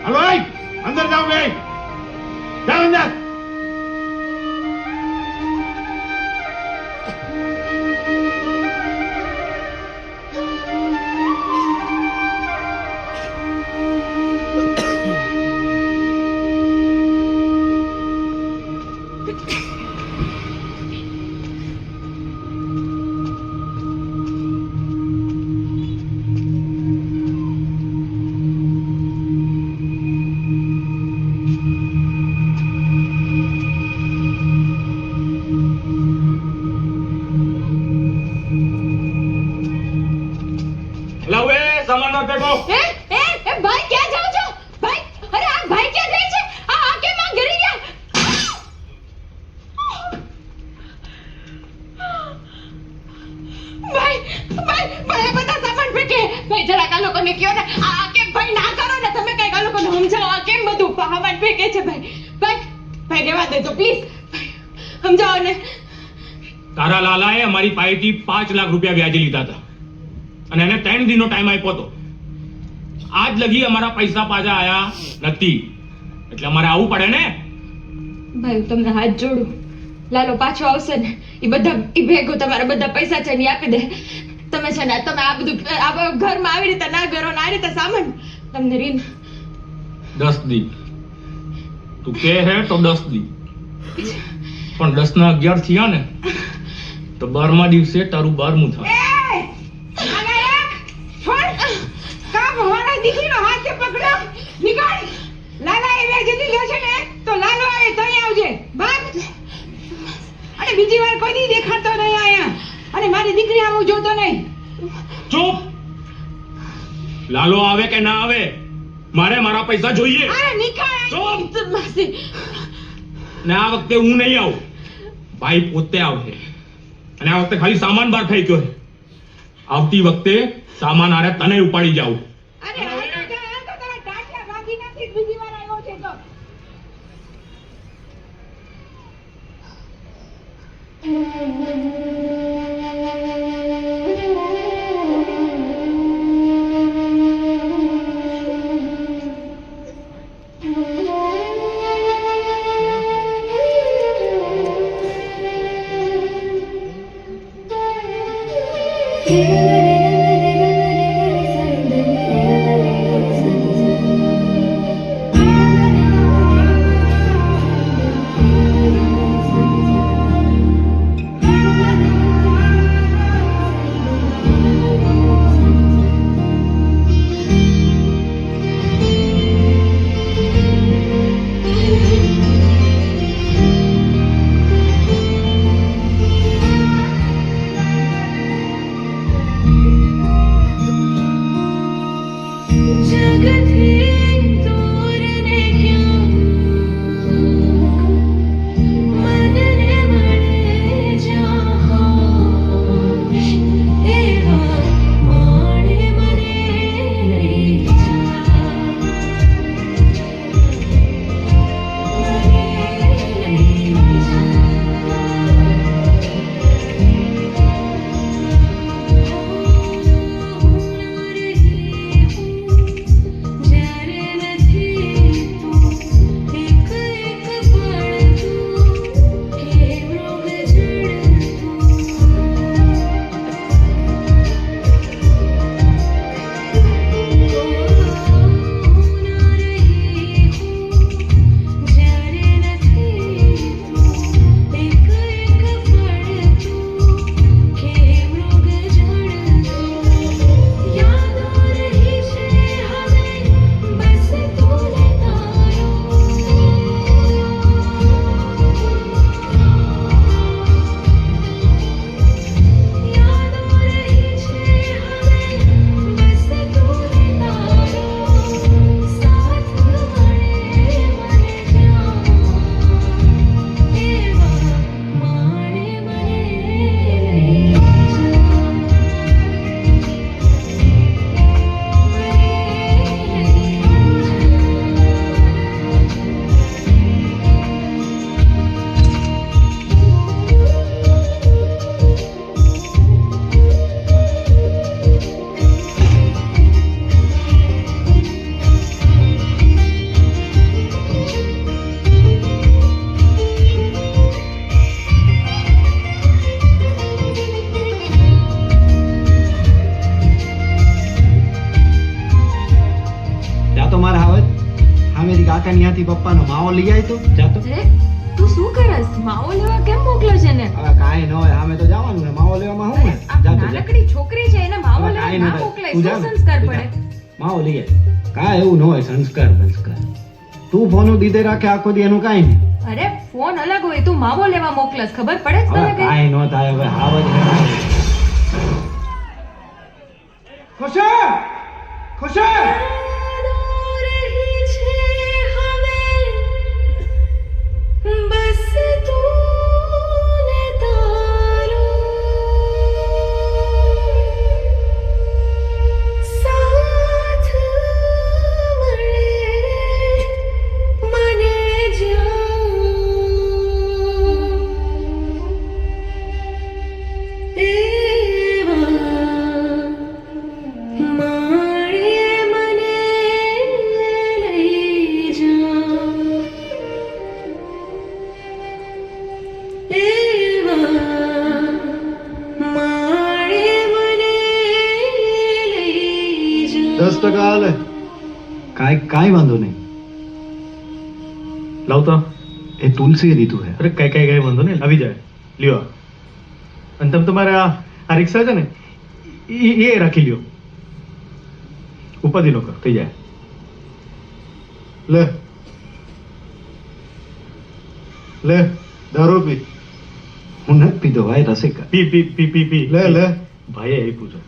[SPEAKER 6] હાલો અંદર જાઓ, બે જાઓ અંદર.
[SPEAKER 9] ભાઈ ક્યાં જાઓ છો? ભાઈ, અરે આ ભાઈ ક્યાં જાય છે? આ કેમ આ ઘરે ગયા? ભાઈ ભાઈ બધા સામાન ફેંકે. ભાઈ જરાક આ લોકોને કહો ને, આ કેમ ભાઈ ના કરો ને, તમે કઈક આ લોકોને સમજાવો. આ કેમ બધું સામાન ફેંકે છે? ભાઈ રહેવા દેજો પ્લીઝ, સમજાવો ને.
[SPEAKER 4] તારા લાલાએ અમારી પાસેથી 5 લાખ રૂપિયા વ્યાજે લીધા હતા અને એને 3 દિનનો ટાઈમ આપ્યો હતો. આજ લગી અમારા પૈસા પાછા આયા નથી, એટલે અમારે આવવું પડે ને.
[SPEAKER 9] ભાઈ હું તમને હાથ જોડું, લાલો પાછો આવશે ને એ ભેગું તમારા બધા પૈસા છે ને આપી દે. તમે છે ને તમે આ બધું ઘરમાં આવી રીતે ના કરો ને આ રીતે સામાન તમને રીન
[SPEAKER 4] 10 દી તું કે હે તો 10 દી, પણ 10 ના 11 થયા ને તો 12મા દિવસે તારું 12મું થાય.
[SPEAKER 10] દીકરીનો હાથ પકડો, નીકળ. લાલા એ વ્યાજ લીધો છે ને તો લાલો આવે તો આવજે. ભાગ. અને બીજી વાર કોઈ કદી દેખાતો નહીં આયા અને મારી દીકરી આવું જોતો નહીં.
[SPEAKER 4] ચૂપ. લાલો આવે કે ના આવે, મારે મારા પૈસા જોઈએ.
[SPEAKER 10] અરે નિકાળ માસી.
[SPEAKER 4] ને આ વખતે હું નહીં આવું, ભાઈ પોતે આવશે. અને આ વખતે ખાલી સામાન બહાર થઈ ગયો છે. આવતી વખતે સામાન આરે તને ઉપાડી જાઉં.
[SPEAKER 10] અરે આ તો તારા ટાટિયા બાકી નથી, બીજી વાર આવ્યો છે તો.
[SPEAKER 1] કાકાની પપ્પાનો માવો લઈ આવી તો જાતો.
[SPEAKER 9] અરે તું શું કરસ? માવો લેવા કેમ મોકલો છે ને?
[SPEAKER 1] હવે કાંઈ ન હોય, સામે તો જવાનું છે. માવો લેવામાં હું જાતો.
[SPEAKER 9] નાનકડી છોકરી છે એને માવો લેવા ના મોકલાય, શું સંસ્કાર પડે?
[SPEAKER 1] માવો લઈ આવ. કાંઈ એવું ન હોય, સંસ્કાર સંસ્કાર. તું ફોન દીધે રાખે આખો દી, એનું કાંઈ નહીં.
[SPEAKER 9] અરે ફોન અલગ હોય, તું માવો લેવા મોકલસ, ખબર પડે જ તને?
[SPEAKER 1] કાંઈ ન થાય. હવે હાવ જ
[SPEAKER 6] ખુશી ખુશી
[SPEAKER 13] बस तूने तारो साथ मरे मने
[SPEAKER 1] $10 હાલે. કાંઈ વાંધો નહીં.
[SPEAKER 8] લાવતા
[SPEAKER 1] એ તુલસીએ દીધું છે.
[SPEAKER 8] અરે કઈ વાંધો નહીં, આવી જાય લ્યો. અને તમે તમારે આ રિક્ષા છે ને એ રાખી લ્યો, ઉપાધિ નો કર, થઈ જાય.
[SPEAKER 1] લે દારૂ પી.
[SPEAKER 8] હું નથી પીધો ભાઈ રસિકા. પી પી પી પી પી
[SPEAKER 1] લે લે.
[SPEAKER 8] ભાઈએ આપ્યું છે.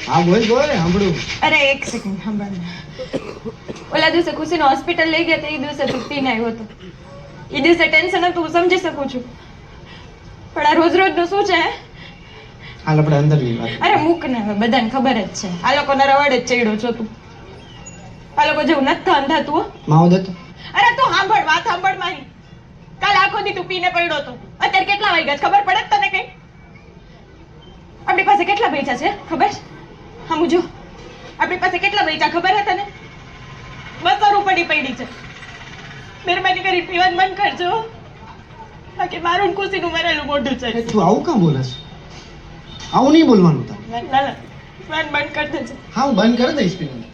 [SPEAKER 1] હા બોલ બોલ સાંભળું.
[SPEAKER 13] અરે એક સેકન્ડ સાંભળ. ઓલા દિવસે ખુશીને હોસ્પિટલ લઈ ગયા તો એ દિવસે તું પીને આવ્યો હતો. એ દિવસે ટેન્શન હતું હું સમજી શકું છું, પણ આ રોજ રોજનું શું છે?
[SPEAKER 1] હાલ આપણે અંદરની વાત.
[SPEAKER 13] અરે મૂક ને, હવે બધાને ખબર જ છે આ લોકોના રવાડે જ ચડ્યો છો તું. આ લોકો જેવું નથી અંધા તું.
[SPEAKER 1] માવો દે તો.
[SPEAKER 13] અરે તું સાંભળ, વાત સાંભળ મારી. કાલ આખો દી તું પીને પડ્યો હતો. અત્યારે કેટલા વાગ્યા છે ખબર પડે જ તને? કઈ આપણી પાસે કેટલા પૈસા છે ખબર છે? હા મુજો, આપણી પાસે કેટલા પૈસા ખબર છે તને? 200 રૂપિયાની પડી છે. મહેરબાની કરી પીવાનું બંધ કરજો, બાકી મારું ખુશીનું મરેલું મોઢું છે.
[SPEAKER 1] તું આવું કામ બોલે છે? આવું નહીં બોલવાનું તારે.
[SPEAKER 13] ના ના, પીવાનું બંધ કરી દેજે.
[SPEAKER 1] હા હું બંધ કરી દઈશ પીવાનું.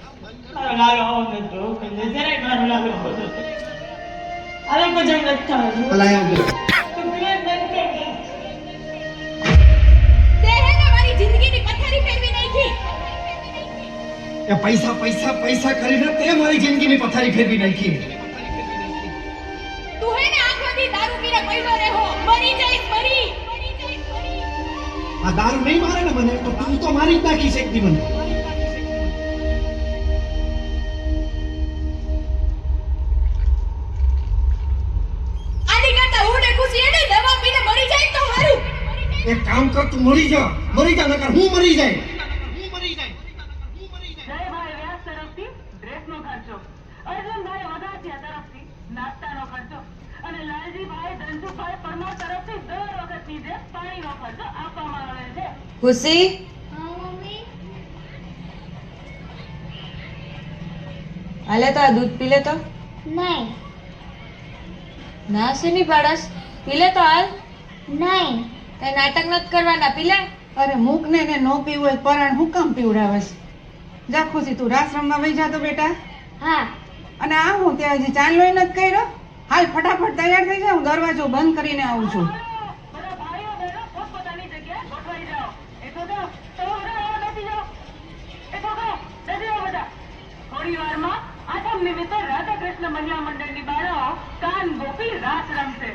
[SPEAKER 13] મારો લાલો આવો નતો, કે જરાય મારો લાલો હોતો હતો. આ લોકો જેમ નથી થવાનું.
[SPEAKER 1] ભલા એમ કે
[SPEAKER 13] તું પીવાનું બંધ કર દે. તે હે ને મારી જિંદગીની પથારી ફેરવી નાખી.
[SPEAKER 1] એ પૈસા પૈસા પૈસા કરીને તે મારી જિંદગીની પથારી ફેરવી નાખી.
[SPEAKER 13] તું હે ને આખો દી દારૂ પીને પડ્યો રહો, મરી જઈશ મરી.
[SPEAKER 1] આ દારૂ નહીં મારે ને મને તો તું તો મારી જ નાખીશ એક દી મને.
[SPEAKER 13] આની કરતા હું ને ખુશી એને દવા પીને મરી જાય તો હારું.
[SPEAKER 1] એક કામ કર, તું મરી જા નકર હું મરી જાય.
[SPEAKER 12] જયભાઈ વ્યાસ તરફથી ડ્રેસનો ખર્ચો, અર્જુનભાઈ વઘાસિયા તરફથી નાસ્તાનો ખર્ચો અને લાલજીભાઈ ધનસુખભાઈ પરમાર તરફથી દર વખતની જેમ પાણીનો ખર્ચો આપવામાં આવે છે.
[SPEAKER 13] ખુશી હાલે તો આ દૂધ પી લે તો.
[SPEAKER 15] નહીં
[SPEAKER 13] ના શેની પાડસ? પી લે તો હાલ.
[SPEAKER 15] નહીં
[SPEAKER 13] કઈ નાટક નથી કરવાના, પી લે.
[SPEAKER 10] અરે મૂક ને, એને નો પીવું હોય પરાણ હું કામ પીવડાવસ? જા ખુશી, તું રાસ રમવા વહી જા તો બેટા.
[SPEAKER 15] હા
[SPEAKER 10] અને આ હું ત્યાં હજી ચાંદલો નથી કર્યો. હાલ ફટાફટ તૈયાર થઈ જા, હું દરવાજો બંધ કરીને આવું છું.
[SPEAKER 12] બધા ભાઈઓ બહેનો પોતપોતાની જગ્યાએ ગોઠવાઈ જાઓ. એ તો જો તમે બધા આવા બેસી જાઓ. એ તો કહો બેસી જાઓ બધા. થોડી વારમાં આઠમ નિમિત્તે રાધા કૃષ્ણ મહિલા મંડળની બાળાઓ કાન ગોપી રાસ રમશે.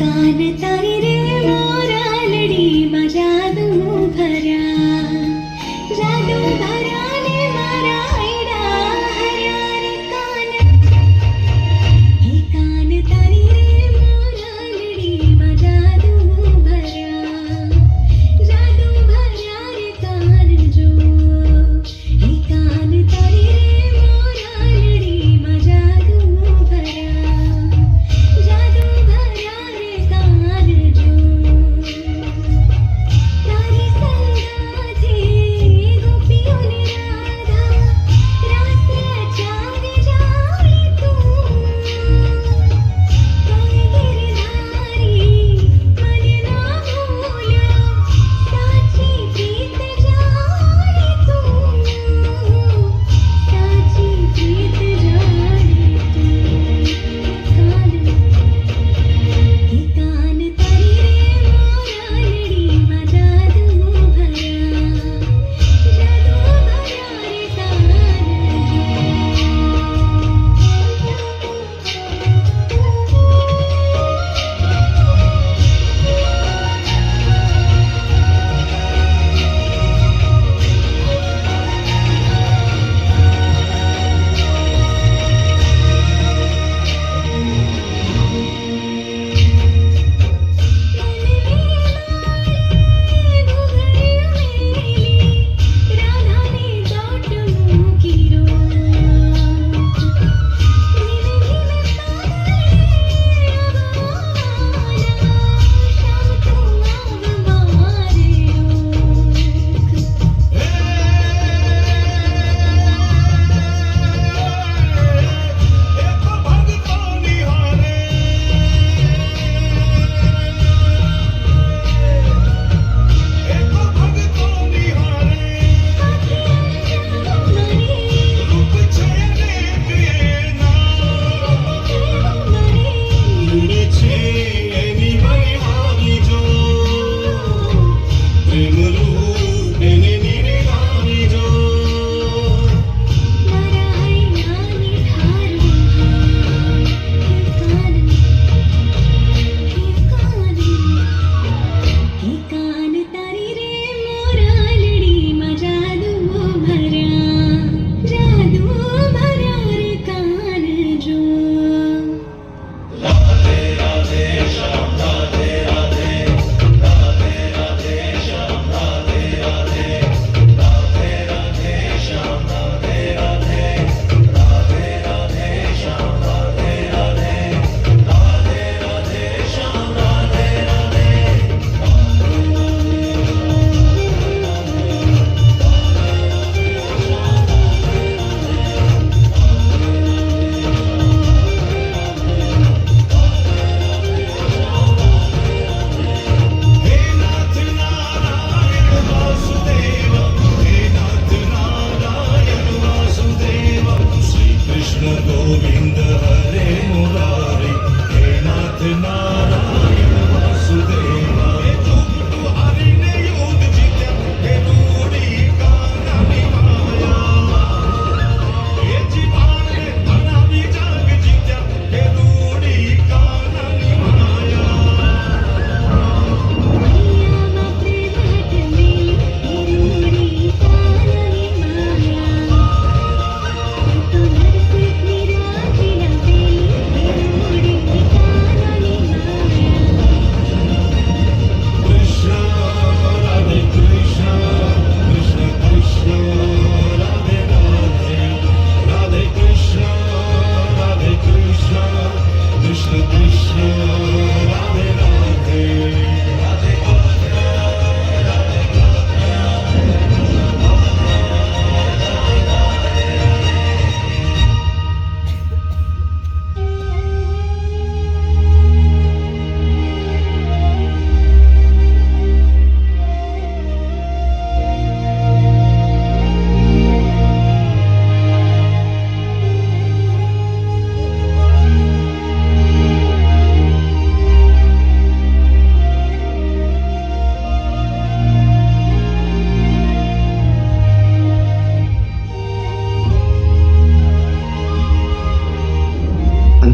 [SPEAKER 15] કાન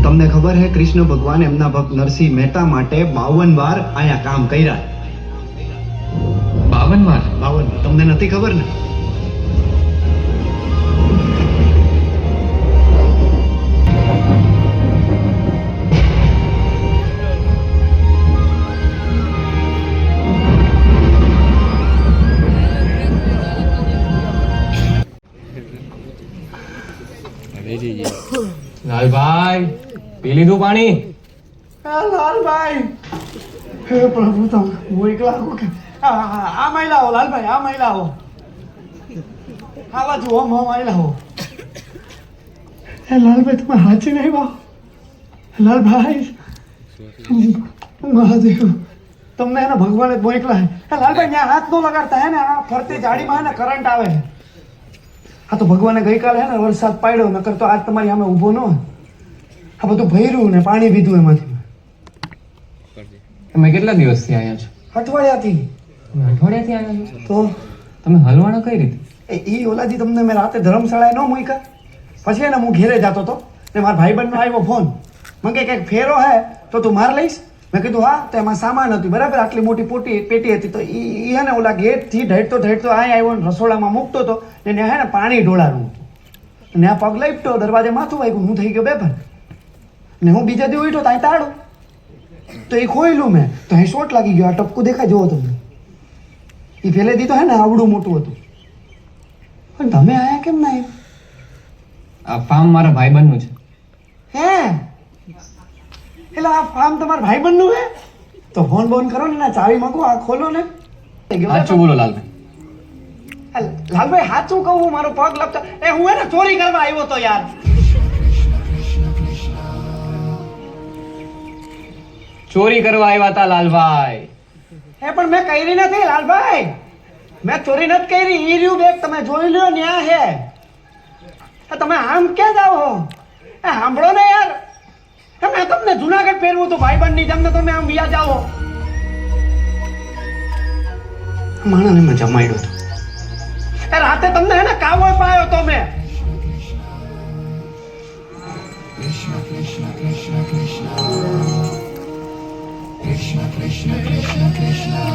[SPEAKER 1] તમને ખબર હે કૃષ્ણ ભગવાન એમના ભક્ત નરસિંહ મહેતા માટે 52 વાર અહીંયા કામ કર્યા.
[SPEAKER 3] 52 વાર?
[SPEAKER 1] 52. તમને નથી ખબર ને?
[SPEAKER 3] લાલભાઈ પી લીધું પાણી?
[SPEAKER 2] લાલભાઈ હે પ્રભુ તમે હું એકલા આવું કે આ મહિલા આવો લાલભાઈ, આ મહિલા આવો, આ બાજુ ઓમ મહિલા આવો. હે લાલભાઈ તમે હાચી નહીં બા લાલભાઈ, મહાદેવ તમને એને ભગવાને મોકલા હે. લાલભાઈ ત્યાં હાથ નો લગાડતા હે ને, આ ફરતી જાડીમાં હે ને કરંટ આવે છે. આ તો ભગવાને ગઈકાલે હે ને વરસાદ પાડ્યો, નકર તો આજ તમારી સામે ઊભો ન હોય. આ બધું ભર્યું ને પાણી પીધું એમાંથી.
[SPEAKER 3] તમે કેટલા દિવસથી આવ્યા છો?
[SPEAKER 2] અઠવાડિયાથી.
[SPEAKER 3] તમે અઠવાડિયાથી આવ્યા છો?
[SPEAKER 2] તો
[SPEAKER 3] તમે હલવાના કઈ રીતે?
[SPEAKER 2] એ ઓલાજી તમને મેં રાતે ધર્મશાળાએ ન મૂક્યા, પછી એને હું ઘેરે જતો હતો ને મારા ભાઈબંધનો આવ્યો ફોન, મને કે કંઈક ફેરો હે તો તું માર લઈશ. મેં કીધું હા. તો એમાં સામાન હતું બરાબર, આટલી મોટી પેટી હતી. તો એ હે ને ઓલા ગેટથી ઢળતો અહીં આવ્યો ને રસોડામાં મૂકતો હતો ને ત્યાં હે ને પાણી ઢોળાનું હતું. ને આ પગ લઈપતો, દરવાજે માથું વાગ્યું, હું થઈ ગયો બેભાન. ને હું બીજા દિવસ ઉઠ્યો ત્યાં તાળું, તો એ ખોઈલું મેં, તો અહીં શોટ લાગી ગયો. આ ટપકું દેખાય જોવો તમને. એ પહેલેથી તો હે ને આવડું મોટું હતું. પણ તમે આયા કેમ ના આવ્યા?
[SPEAKER 3] આ ફાર્મ મારા ભાઈબંધનું છે.
[SPEAKER 2] હે એટલે આ ફાર્મ તમારા ભાઈબંધનું હે? તો ફોન બોન કરો ને, ચાવી માંગો, આ ખોલો ને.
[SPEAKER 3] સાચું બોલો લાલભાઈ.
[SPEAKER 2] લાલભાઈ સાચું કહું, મારો પગ લપતા હું એને ચોરી કરવા આવ્યો તો યાર.
[SPEAKER 3] ચોરી કરવા આવ્યા હતા લાલભાઈ?
[SPEAKER 2] હે પણ મેં કરી નથી લાલભાઈ, મેં ચોરી નથી કરી. ઈ રહ્યું બેગ, તમે જોઈ લ્યો ન્યા હે. તમે આમ ક્યાં જાઓ? સાંભળો ને યાર, મેં તમને જુનાગઢ ફેરવું હતું ભાઈબંધની જેમ, તમે આમ વ્યા જાઓ. માણસને મેં જમાડ્યો હતો રાતે, તમને હે ને કાવો પાયો તો મેં. કૃષ્ણ કૃષ્ણ કૃષ્ણ કૃષ્ણ કૃષ્ણ કૃષ્ણ કૃષ્ણ કૃષ્ણ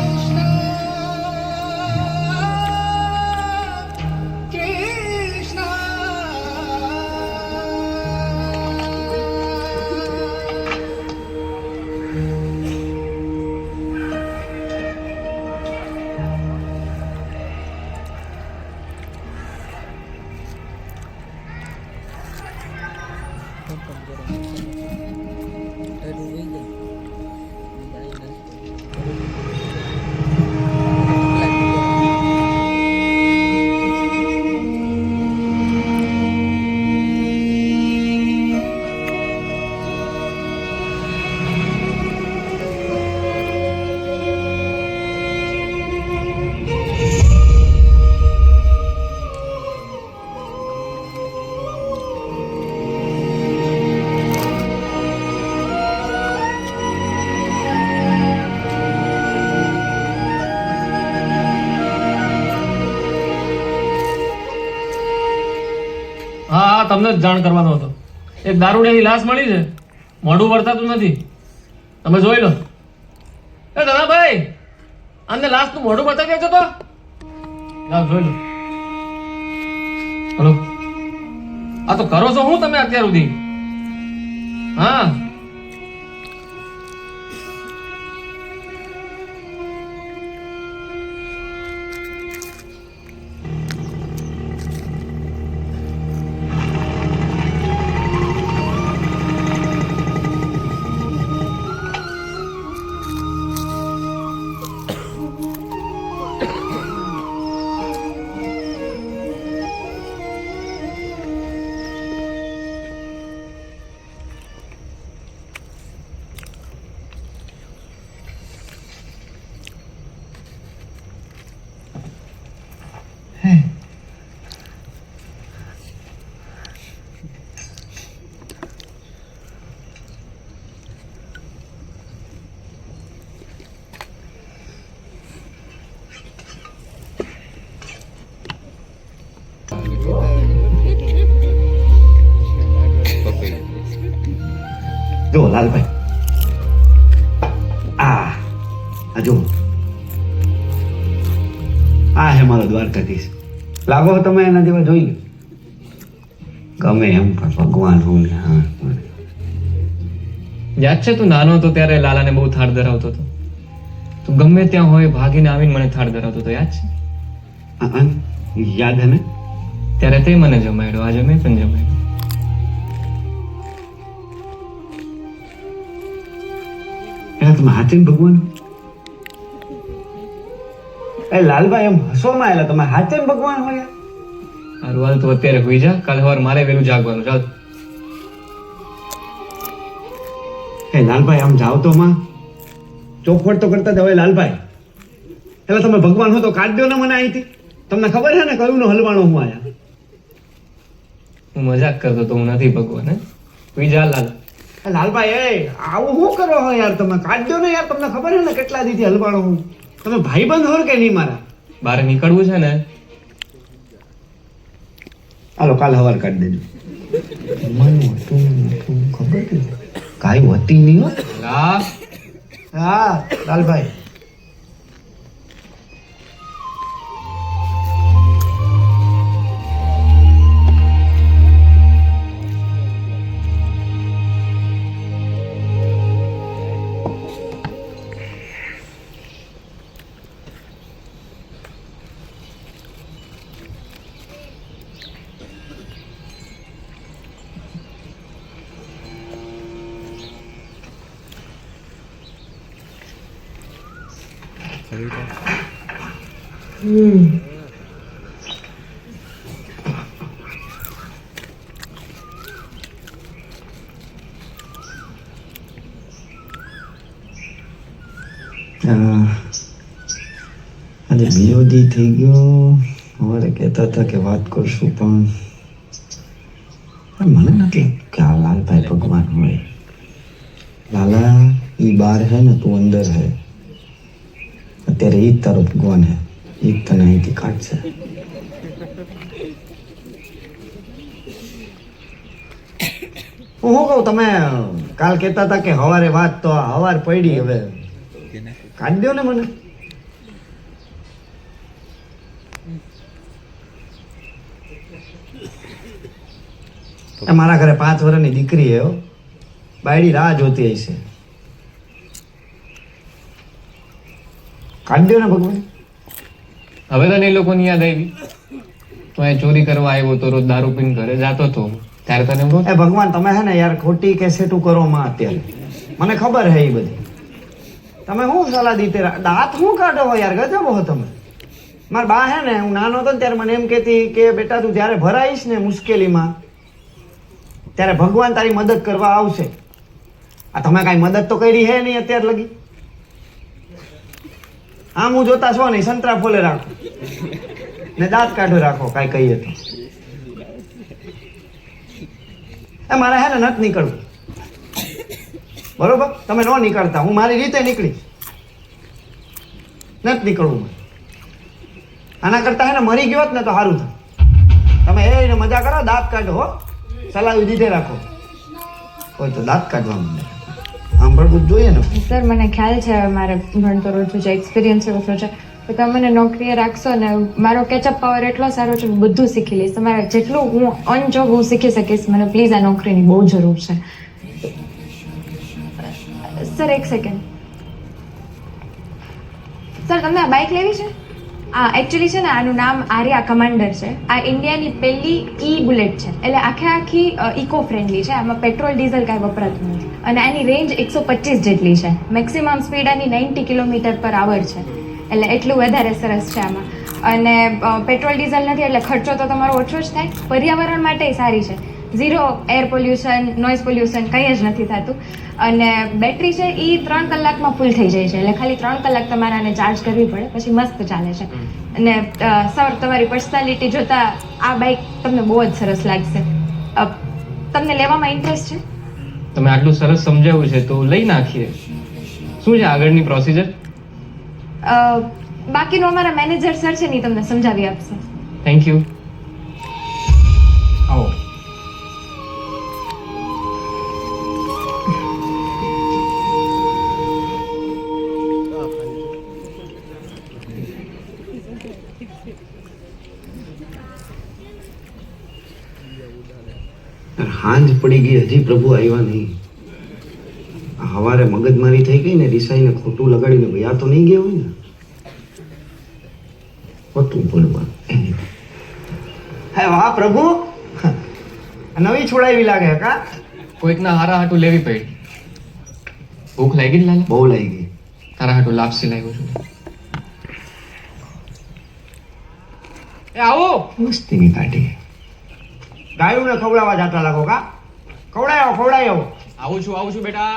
[SPEAKER 3] તમને જ જાણ કરવાનો હતો. એક દારૂડિયાની લાશ મળી છે, મોઢું વર્તાતું નથી, તમે જોઈ લો. એ ધનાભાઈ, આને લાશનું મોઢું બતાવી દેજો તો. લાવ જોઈ લો. હલો, આ તો કરો છો હું તમે અત્યાર સુધી? હા,
[SPEAKER 1] જો લાલભાઈ, આ જો આ હે મારો દ્વારકાધીશ. લાગો તમે એના જેવા જોઈ લો. ગમે એમ પણ ભગવાન હું ને. હા,
[SPEAKER 3] યાદ છે તું નાનો હતો ત્યારે લાલાને બહુ થાળ ધરાવતો હતો? તું ગમે ત્યાં હોય ભાગીને આવીને મને થાળ ધરાવતો હતો, યાદ છે?
[SPEAKER 1] યાદ હે ને?
[SPEAKER 3] ત્યારે તે મને જમાડ્યો, આજે મેં પણ જમાડ્યો.
[SPEAKER 1] તમે હાથે ભગવાન એ લાલભાઈ એમ હસવામાં આવેલા, તમે હાથે ભગવાન હોય?
[SPEAKER 3] સારું હાલ તું અત્યારે હોઈ જા, કાલ સવારે મારે વહેલું જાગવાનું. ચાલ.
[SPEAKER 1] એ લાલભાઈ આમ જાવ તો માં ચોખવટ તો કરતા જ હવે લાલભાઈ. એટલે તમે ભગવાન હો તો કાઢ દો ને મને અહીંથી. તમને ખબર છે ને કયું નો હલવાણો હું આયા?
[SPEAKER 3] હું મજાક કરતો તો, હું નથી ભગવાન. હોઈ જા લાલ.
[SPEAKER 1] લાલભાઈ એ આવું શું કરો હો યાર? તમે કાઢ દો ને યાર. તમને ખબર છે ને કેટલા દીથી હલવાણો હું. તમે ભાઈબંધ હોર કે નહીં મારા?
[SPEAKER 3] બહાર નીકળવું છે ને?
[SPEAKER 1] હાલો કાલ હવાર કાઢી દેજો. ખબર કે કાંઈ હોતી નહીં હો. હા લાલભાઈ. આજે બીજો દી થઈ ગયો. સવારે કહેતા હતા કે વાત કરશું, પણ મને નથી કે આ લાલભાઈ ભગવાન હોય. લાલા ઈ બાર હે ને, તું અંદર હે. અત્યારે ઈ જ તારો ભગવાન હે, ઈ જ તને અહીંથી કાઢશે. હું શું કહું, તમે કાલ કહેતા હતા કે સવારે વાત, તો સવાર પડી, હવે કાઢી દો ને મને. મારા ઘરે 5 વર્ષની દીકરી હે, બાયડી રાહ જોતી હશે. કાઢી દો ને ભગવાન.
[SPEAKER 3] હવે તને એ લોકોની યાદ આવી? તો એ ચોરી કરવા આવ્યો તો, રોજ દારૂ પીને ઘરે જાતો હતો, ત્યારે તને એમ
[SPEAKER 1] એ ભગવાન તમે હે ને યાર ખોટી કેસેટું કરો માં અત્યારે. મને ખબર હે એ બધી. તમે શું સલાહ દીધી? દાંત શું કાઢો હો યાર, ગજબ હો તમે. મારા બા હે ને, હું નાનો હતો ને ત્યારે મને એમ કહેતી કે બેટા તું જ્યારે ભરાઈશ ને મુશ્કેલીમાં, ત્યારે ભગવાન તારી મદદ કરવા આવશે. આ તમે કાંઈ મદદ તો કરી હે નહીં અત્યાર લગી. આમ હું જોતા છો નહીં, સંતરા ફોલે રાખો ને દાંત કાઢો રાખો, કાંઈ કહીએ તો. એ મારે હે ને નથી નીકળવું, બરોબર? તમે ન નીકળતા, હું મારી રીતે નીકળી. નથી નીકળવું. આના કરતા હે ને મરી ગયો ને તો સારું થાય. તમે એને મજા કરો, દાંત કાઢો હો. ચલાવી દીધે રાખો. હોય તો દાંત કાઢવા માંડે. સાંભળવું જ જોઈએ ને.
[SPEAKER 9] સર મને ખ્યાલ છે હવે મારે ભણતર ઓછું છે, એક્સપિરિયન્સ ઓછો છે, તો તમે મને નોકરીએ રાખશો ને મારો કેચઅપ પાવર એટલો સારો છે હું બધું શીખી લઈશ. તમારે જેટલું હું ઓન જોબ હું શીખી શકીશ. મને પ્લીઝ આ નોકરીની બહુ જરૂર છે. સર એક સેકન્ડ. સર તમને આ બાઇક લેવી છે? આ એકચ્યુઅલી છે ને આનું નામ આર્યા કમાન્ડર છે. આ ઇન્ડિયાની પહેલી ઈ બુલેટ છે, એટલે આખી ઇકો ફ્રેન્ડલી છે. આમાં પેટ્રોલ ડીઝલ કાંઈ વપરાતું નથી અને આની રેન્જ 125 જેટલી છે. મેક્સિમમ સ્પીડ આની 90 km/h છે, એટલે એટલું વધારે સરસ છે આમાં. અને પેટ્રોલ ડીઝલ નથી એટલે ખર્ચો તો તમારો ઓછો જ થાય. પર્યાવરણ માટે સારી છે. 0 એર પોલ્યુશન, નોઇઝ પોલ્યુશન કંઈ જ નથી થતું. અને બેટરી છે એ 3 કલાકમાં ફૂલ થઈ જાય છે, એટલે ખાલી 3 કલાક તમારે આને ચાર્જ કરવી પડે, પછી મસ્ત ચાલે છે. અને સર તમારી પર્સનાલિટી જોતા આ બાઇક તમને બહુ જ સરસ લાગશે. તમને લેવામાં ઇન્ટરેસ્ટ છે?
[SPEAKER 3] તમે આટલું સરસ સમજાવ્યું છે તો લઈ નાખીએ. શું છે આગળની પ્રોસિજર?
[SPEAKER 9] બાકીનો અમારા મેનેજર સર છે ને તમને સમજાવી આપશે.
[SPEAKER 3] Thank you.
[SPEAKER 2] આવો.
[SPEAKER 1] હાંજ પડી ગઈ, હજી પ્રભુ આવ્યા નહીં. હવારે મગજમારી થઈ ગઈ ને, રિસાઈને ખોટું લગાડીને ગયા તો નહીં ગયા હોય ને. ખોટું બોલવાનું. હે વાહ પ્રભુ, નવી છોડાવી લાગે કા?
[SPEAKER 3] કોઈકના હારા હાટું લેવી પડી. ભૂખ લાગી લાલા?
[SPEAKER 1] બહુ લાગી.
[SPEAKER 3] તારા હાટું લાપસી લાવ્યો છું. એ આવો.
[SPEAKER 1] મસ્તીની કાઢી. ગાયોને ખવડાવવા જાતા લાગો કા? ખવડાયો.
[SPEAKER 3] આવું છું બેટા.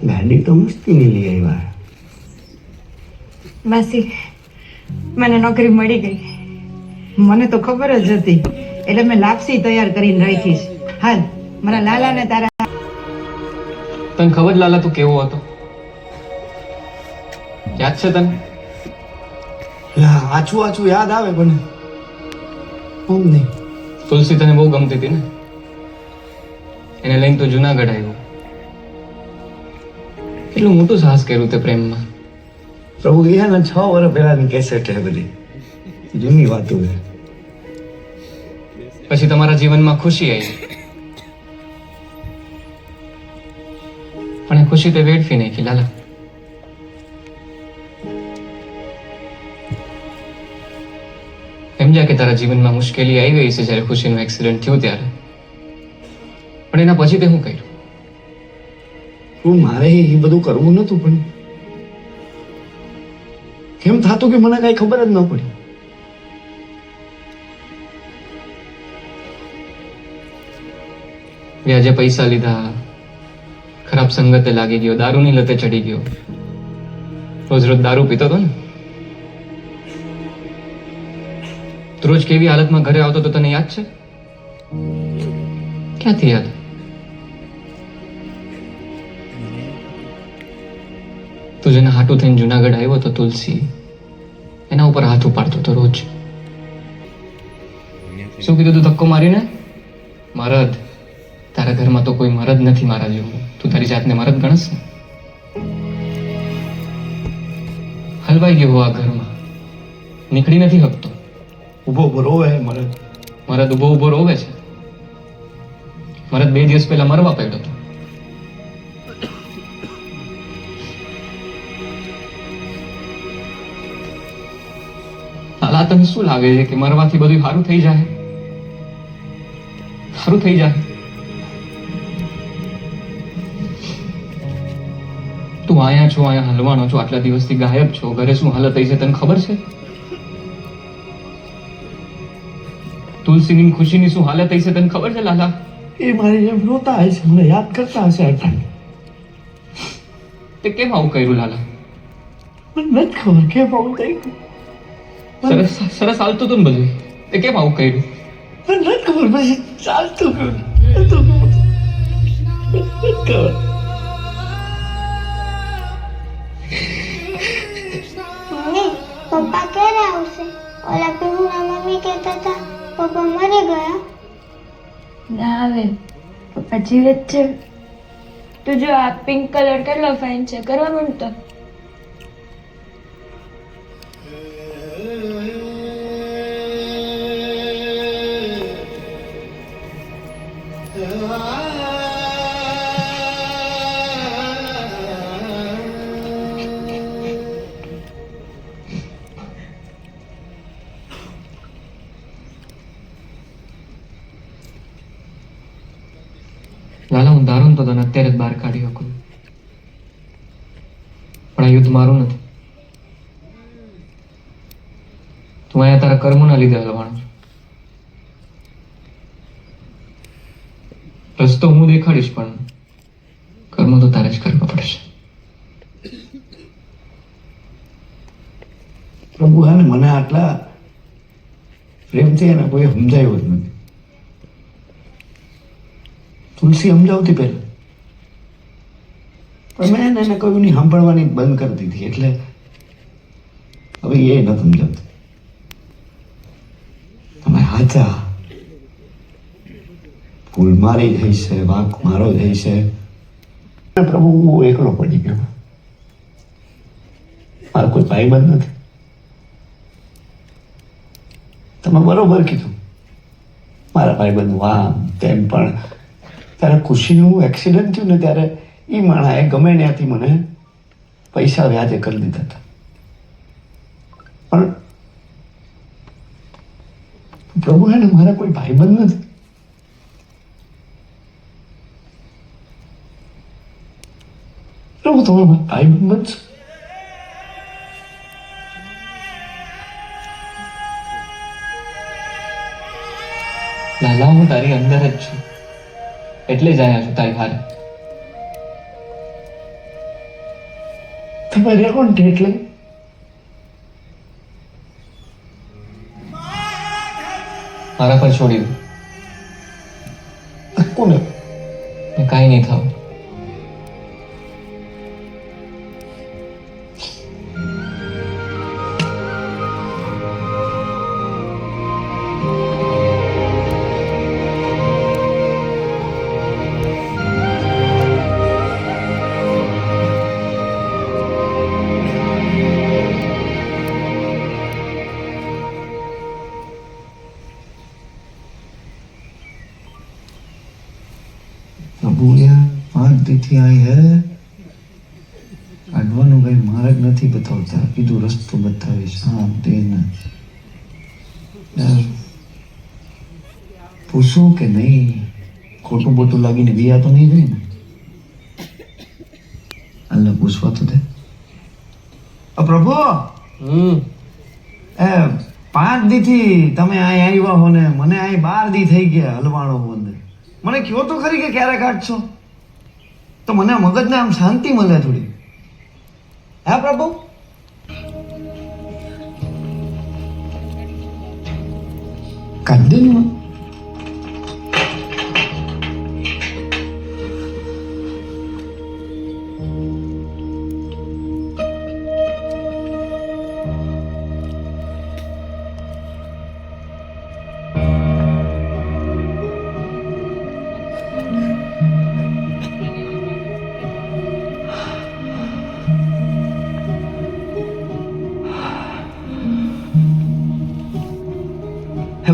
[SPEAKER 1] ગાડી તો મસ્તીની લઈ આવ્યા.
[SPEAKER 9] માસી મને નોકરી મળી ગઈ.
[SPEAKER 10] મને તો ખબર જ હતી, એટલે મેં લાપસી તૈયાર કરીને રાખીશ. હાલ મારા લાલાને તારા.
[SPEAKER 3] તને ખબર લાલા તું કેવો હતો? યાદ છે તને?
[SPEAKER 1] આછું યાદ આવે પણ નહીં.
[SPEAKER 3] તુલસી તને બહુ ગમતી હતી ને, એને લઈને તું જુનાગઢ આવ્યો. કેટલું મોટું સાહસ કર્યું તે પ્રેમમાં.
[SPEAKER 1] પ્રભુ એ ને 6 વર્ષ પહેલાની કેસેટ છે બધી, જૂની વાતો છે.
[SPEAKER 3] પછી તમારા જીવનમાં ખુશી આવી, પણ એ ખુશી તે વેડફી નાખી લાલા. સમજ્યા કે તારા જીવનમાં મુશ્કેલી આવી ગઈ છે જ્યારે ખુશીનું એક્સિડન્ટ થયું ત્યારે, પણ એના પછી તે શું કર્યું?
[SPEAKER 1] મારે એ બધું કરવું નતું, પણ કેમ થતું કે મને કઈ ખબર જ ન પડી.
[SPEAKER 3] વ્યાજે પૈસા લીધા, ખરાબ સંગતે લાગી ગયો, દારૂની લતે ચડી ગયો, રોજ રોજ દારૂ પીતો હતો ને. રોજ કેવી હાલતમાં ઘરે આવતો તો તને યાદ છે? ક્યાંથી યાદ? તું જેને હાટું થઈને જુનાગઢ આવ્યો તો તુલસી, એના ઉપર હાથ ઉપાડતો હતો રોજ. શું કીધું તું ધક્કો મારીને? મરદ. તારા ઘરમાં તો કોઈ મરદ નથી મારા જેવું. તું તારી જાતને મરદ ગણસ ને? હલવાઈ ગયો આ ઘરમાં, નીકળી નથી શકતો.
[SPEAKER 1] ઉભો રોવે મરદ.
[SPEAKER 3] મરદ ઉભો રોવે છે. મરદ 2 દિવસ પહેલા મરવા પડ્યો હતો. હાલા તને શું લાગે છે કે મરવાથી બધું સારું થઈ જાય? સારું થઈ જાય? તું આયા છો, આયા હલવાનો છો, આટલા દિવસથી ગાયબ છો. ઘરે શું હાલત થઈ છે તને ખબર છે? તુલસીની ખુશીની શું હાલત થઈ છે તને ખબર છે લાલા?
[SPEAKER 1] એ મારી જેમ રોતા હશે, મને યાદ કરતા હશે અટાણે.
[SPEAKER 3] તે કેમ આવું કર્યું લાલા?
[SPEAKER 1] મને નથી ખબર કેમ આવું થઈ ગયું.
[SPEAKER 3] સરસ હાલતું હતું ને બધું, તે કેમ આવું કર્યું?
[SPEAKER 1] મને નથી ખબર, પછી ચાલતું ગયું.
[SPEAKER 15] મમ્મી પપ્પા ક્યારે આવશે? ઓલા પીહુના મમ્મી કહેતા હતા પપ્પા મરી ગયા.
[SPEAKER 13] જીવે જ છે. તું જો આ પિંક કલર કેટલો ફાઇન છે, કરવા માંડતો.
[SPEAKER 3] લાલા, હું દારૂ તો તને અત્યારે જ બહાર કાઢી શકું, પણ આ યુદ્ધ મારું નથી. તું અહીંયા તારા કર્મોના લીધે હલવાનો છે. રસ્તો હું દેખાડીશ, પણ કર્મ તો તારે જ કરવા પડશે.
[SPEAKER 1] પ્રભુ હે ને મને આટલા પ્રેમથી એને કોઈ સમજાવ્યો જ નથી. તુલસી સમજાવતી પહેલા, પણ મેં એને કહ્યું નહીં, સાંભળવાની બંધ કરી દીધી. એટલે હવે એ ન સમજાવતી. તમે હાચા, ભૂલ મારી થઈ છે, વાંક મારો થઈ છે. પ્રભુ હું એકલો પડી ગયો, મારો કોઈ ભાઈબંધ નથી. તમે બરોબર કીધું, મારા ભાઈબંધ આમ તેમ, પણ ત્યારે ખુશીનું એક્સિડન્ટ થયું ને ત્યારે એ માણાએ ગમે ત્યાંથી મને પૈસા વ્યાજે કરી દીધા હતા. પણ પ્રભુ હે ને મારા કોઈ ભાઈબંધ નથી. પ્રભુ તમે મારા ભાઈબંધ બનશો.
[SPEAKER 3] લાલા, હું તારી અંદર જ છું, એટલે જ આવ્યા છું તારી હારે.
[SPEAKER 1] તમે રહ્યા કોણ એટલે
[SPEAKER 3] મારા પર છોડી દો.
[SPEAKER 1] કોને?
[SPEAKER 3] કાંઈ નહીં થાવ.
[SPEAKER 1] પ્રભુ યાર 5 દીથી આઈ હે, કાઢવાનું કઈ માર્ગ નથી બતાવતા. કીધું રસ્તો બતાવીશ, આમ તેને પૂછું કે નહીં, ખોટું બોટું લાગીને બિયા તો નહીં જાય ને. અલ્લા પૂછવા તો દે. પ્રભુ એ 5 દીથી તમે અહીં આવ્યા હો ને મને અહીં 12 દી થઈ ગયા હલવાણો હો અંદર. મને કયો તો ખરી કે ક્યારે કાઢશો, તો મને મગજને આમ શાંતિ મળે થોડી. હા પ્રભુ, કાઢ દે ને.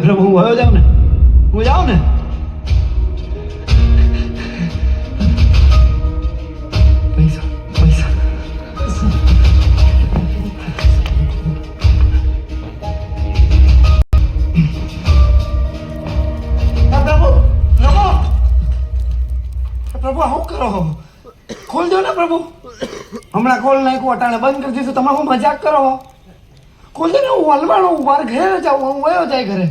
[SPEAKER 1] પ્રભુ હું વયો જાઉં ને, હું જાઉં ને. પૈસા પૈસા પ્રભુ પ્રભુ પ્રભુ શું કરો? ખોલ દો ને પ્રભુ. હમણાં ખોલ નાખ્યું, અટાણે બંધ કરી દીધું. તમે હું મજાક કરો? ખોલ દો ને. હું હલવાણો, હું બહાર ઘરે જાઉં, હું વયો જાય ઘરે.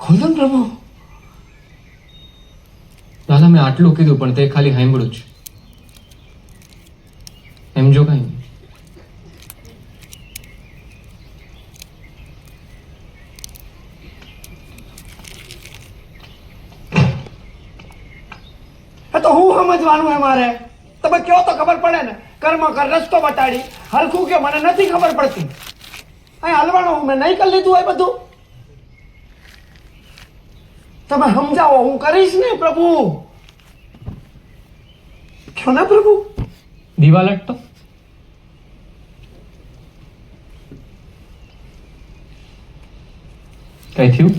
[SPEAKER 1] ખોલ દો ને પ્રભુ.
[SPEAKER 3] લાલા, મેં આટલું કીધું પણ તે ખાલી સાંભળ્યું જ. એમ જો કાંઈ નહીં.
[SPEAKER 1] તો હું સમજવાનું હે મારે? તમે કયો તો ખબર પડે ને. કર્મ કર, રસ્તો બતાડી. હરખું કે મને નથી ખબર પડતી. અહીં હલવાનો હું મેં નહીં કરી લીધું હોય બધું. તમે સમજાવો, હું કરીશ ને પ્રભુ. કયો ને પ્રભુ.
[SPEAKER 3] દીવા લટતો કઈ થયું?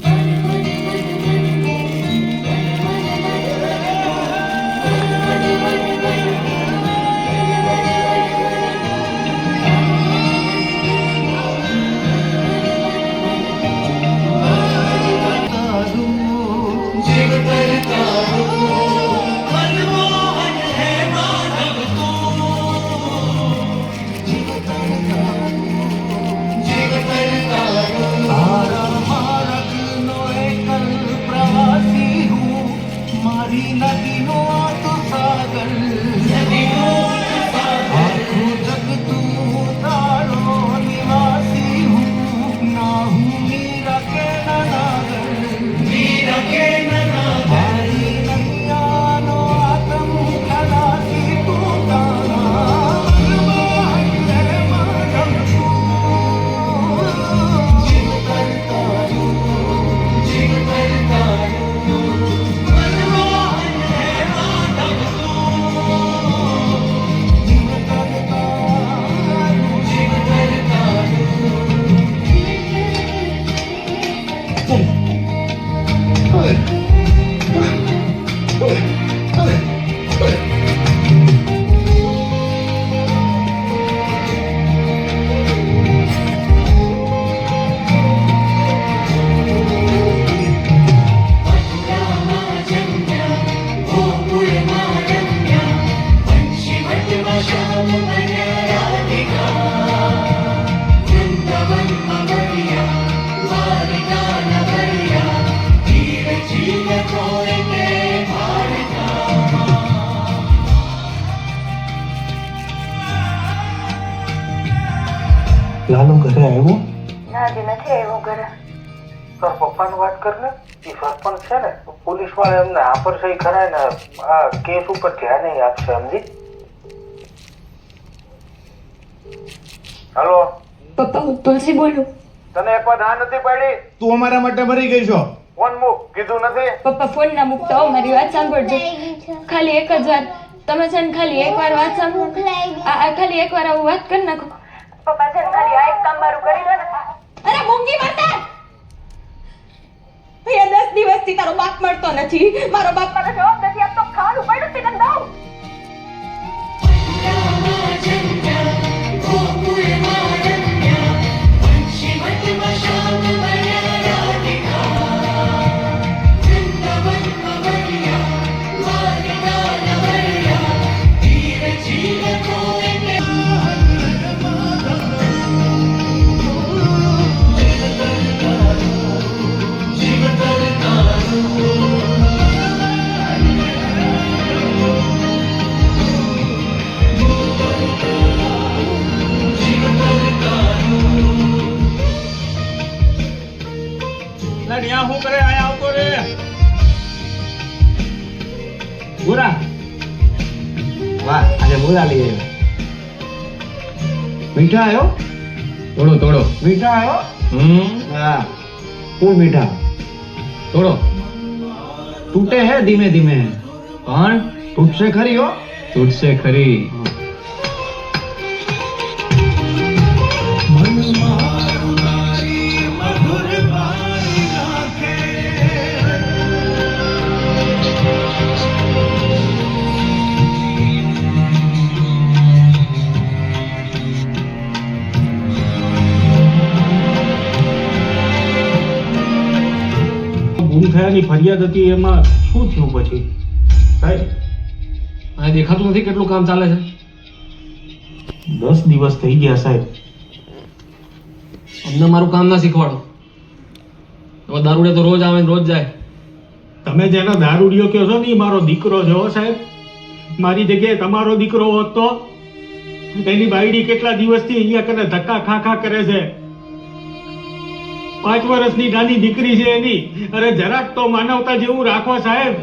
[SPEAKER 2] લાલુ ઘરે આવ્યો?
[SPEAKER 13] ના હજી નથી આવ્યો ઘરે.
[SPEAKER 16] તાર પપ્પાને વાત કર ને, એ સરપંચ છે ને, પોલીસ વાળા એમને આફર સહી કરાય ને આ કેસ ઉપર ધ્યાન નહીં આપશે, સમજી? હાલો
[SPEAKER 13] પપ્પા, હું તુલસી બોલું.
[SPEAKER 16] તને એક વાર ના નથી પાડી?
[SPEAKER 6] તું અમારા માટે મરી ગઈ છો.
[SPEAKER 16] ફોન મૂક, કીધું નથી?
[SPEAKER 13] પપ્પા ફોન ના મૂકતા હો, મારી વાત સાંભળજો. ખાલી એક જ વાર તમે છે ને, ખાલી એક વાર વાત સાંભળો. ખાલી એક વાર આવું વાત કરી નાખો. પપ્પા છે ને, ખાલી આ એક કામ મારું કરી દો ને. અરે મૂંગી મારતા ભૈયા, 10 દિવસથી તારો બાપ મળતો નથી. મારો બાપ મને જવાબ નથી આપતો. ખાવાનું પડ્યું છે તને દઉં.
[SPEAKER 4] શું કરે? આયા આવતો રે.
[SPEAKER 1] બુરા વાહ, આજે બુરા લઈ આવ્યો. મીઠા આવ્યો?
[SPEAKER 3] તોડો તોડો.
[SPEAKER 1] મીઠા આવ્યો? હા, ફૂલ મીઠા.
[SPEAKER 3] તોડો.
[SPEAKER 1] તૂટે હે ધીમે ધીમે, પણ તૂટશે ખરી હો.
[SPEAKER 3] તૂટશે ખરી.
[SPEAKER 2] ગુમ થયાની ફરિયાદ હતી, એમાં શું થયું પછી? સાહેબ
[SPEAKER 3] આ દેખાતું નથી કેટલું કામ ચાલે છે.
[SPEAKER 2] 10 દિવસ થઈ ગયા સાહેબ.
[SPEAKER 3] અમને મારું કામ ના શીખવાડો. હવે દારૂડે તો રોજ આવે ને રોજ જાય.
[SPEAKER 2] તમે જેનો દારૂડિયો કહો છો ને, એ મારો દીકરો છે હો સાહેબ. મારી જગ્યાએ તમારો દીકરો હોત તો એની બાયડી કેટલા દિવસથી અહીંયા કને ધક્કા ખા ખા કરે છે. 5 વર્ષની નાની દીકરી છે એની. અરે જરાક તો માનવતા જેવું રાખો સાહેબ,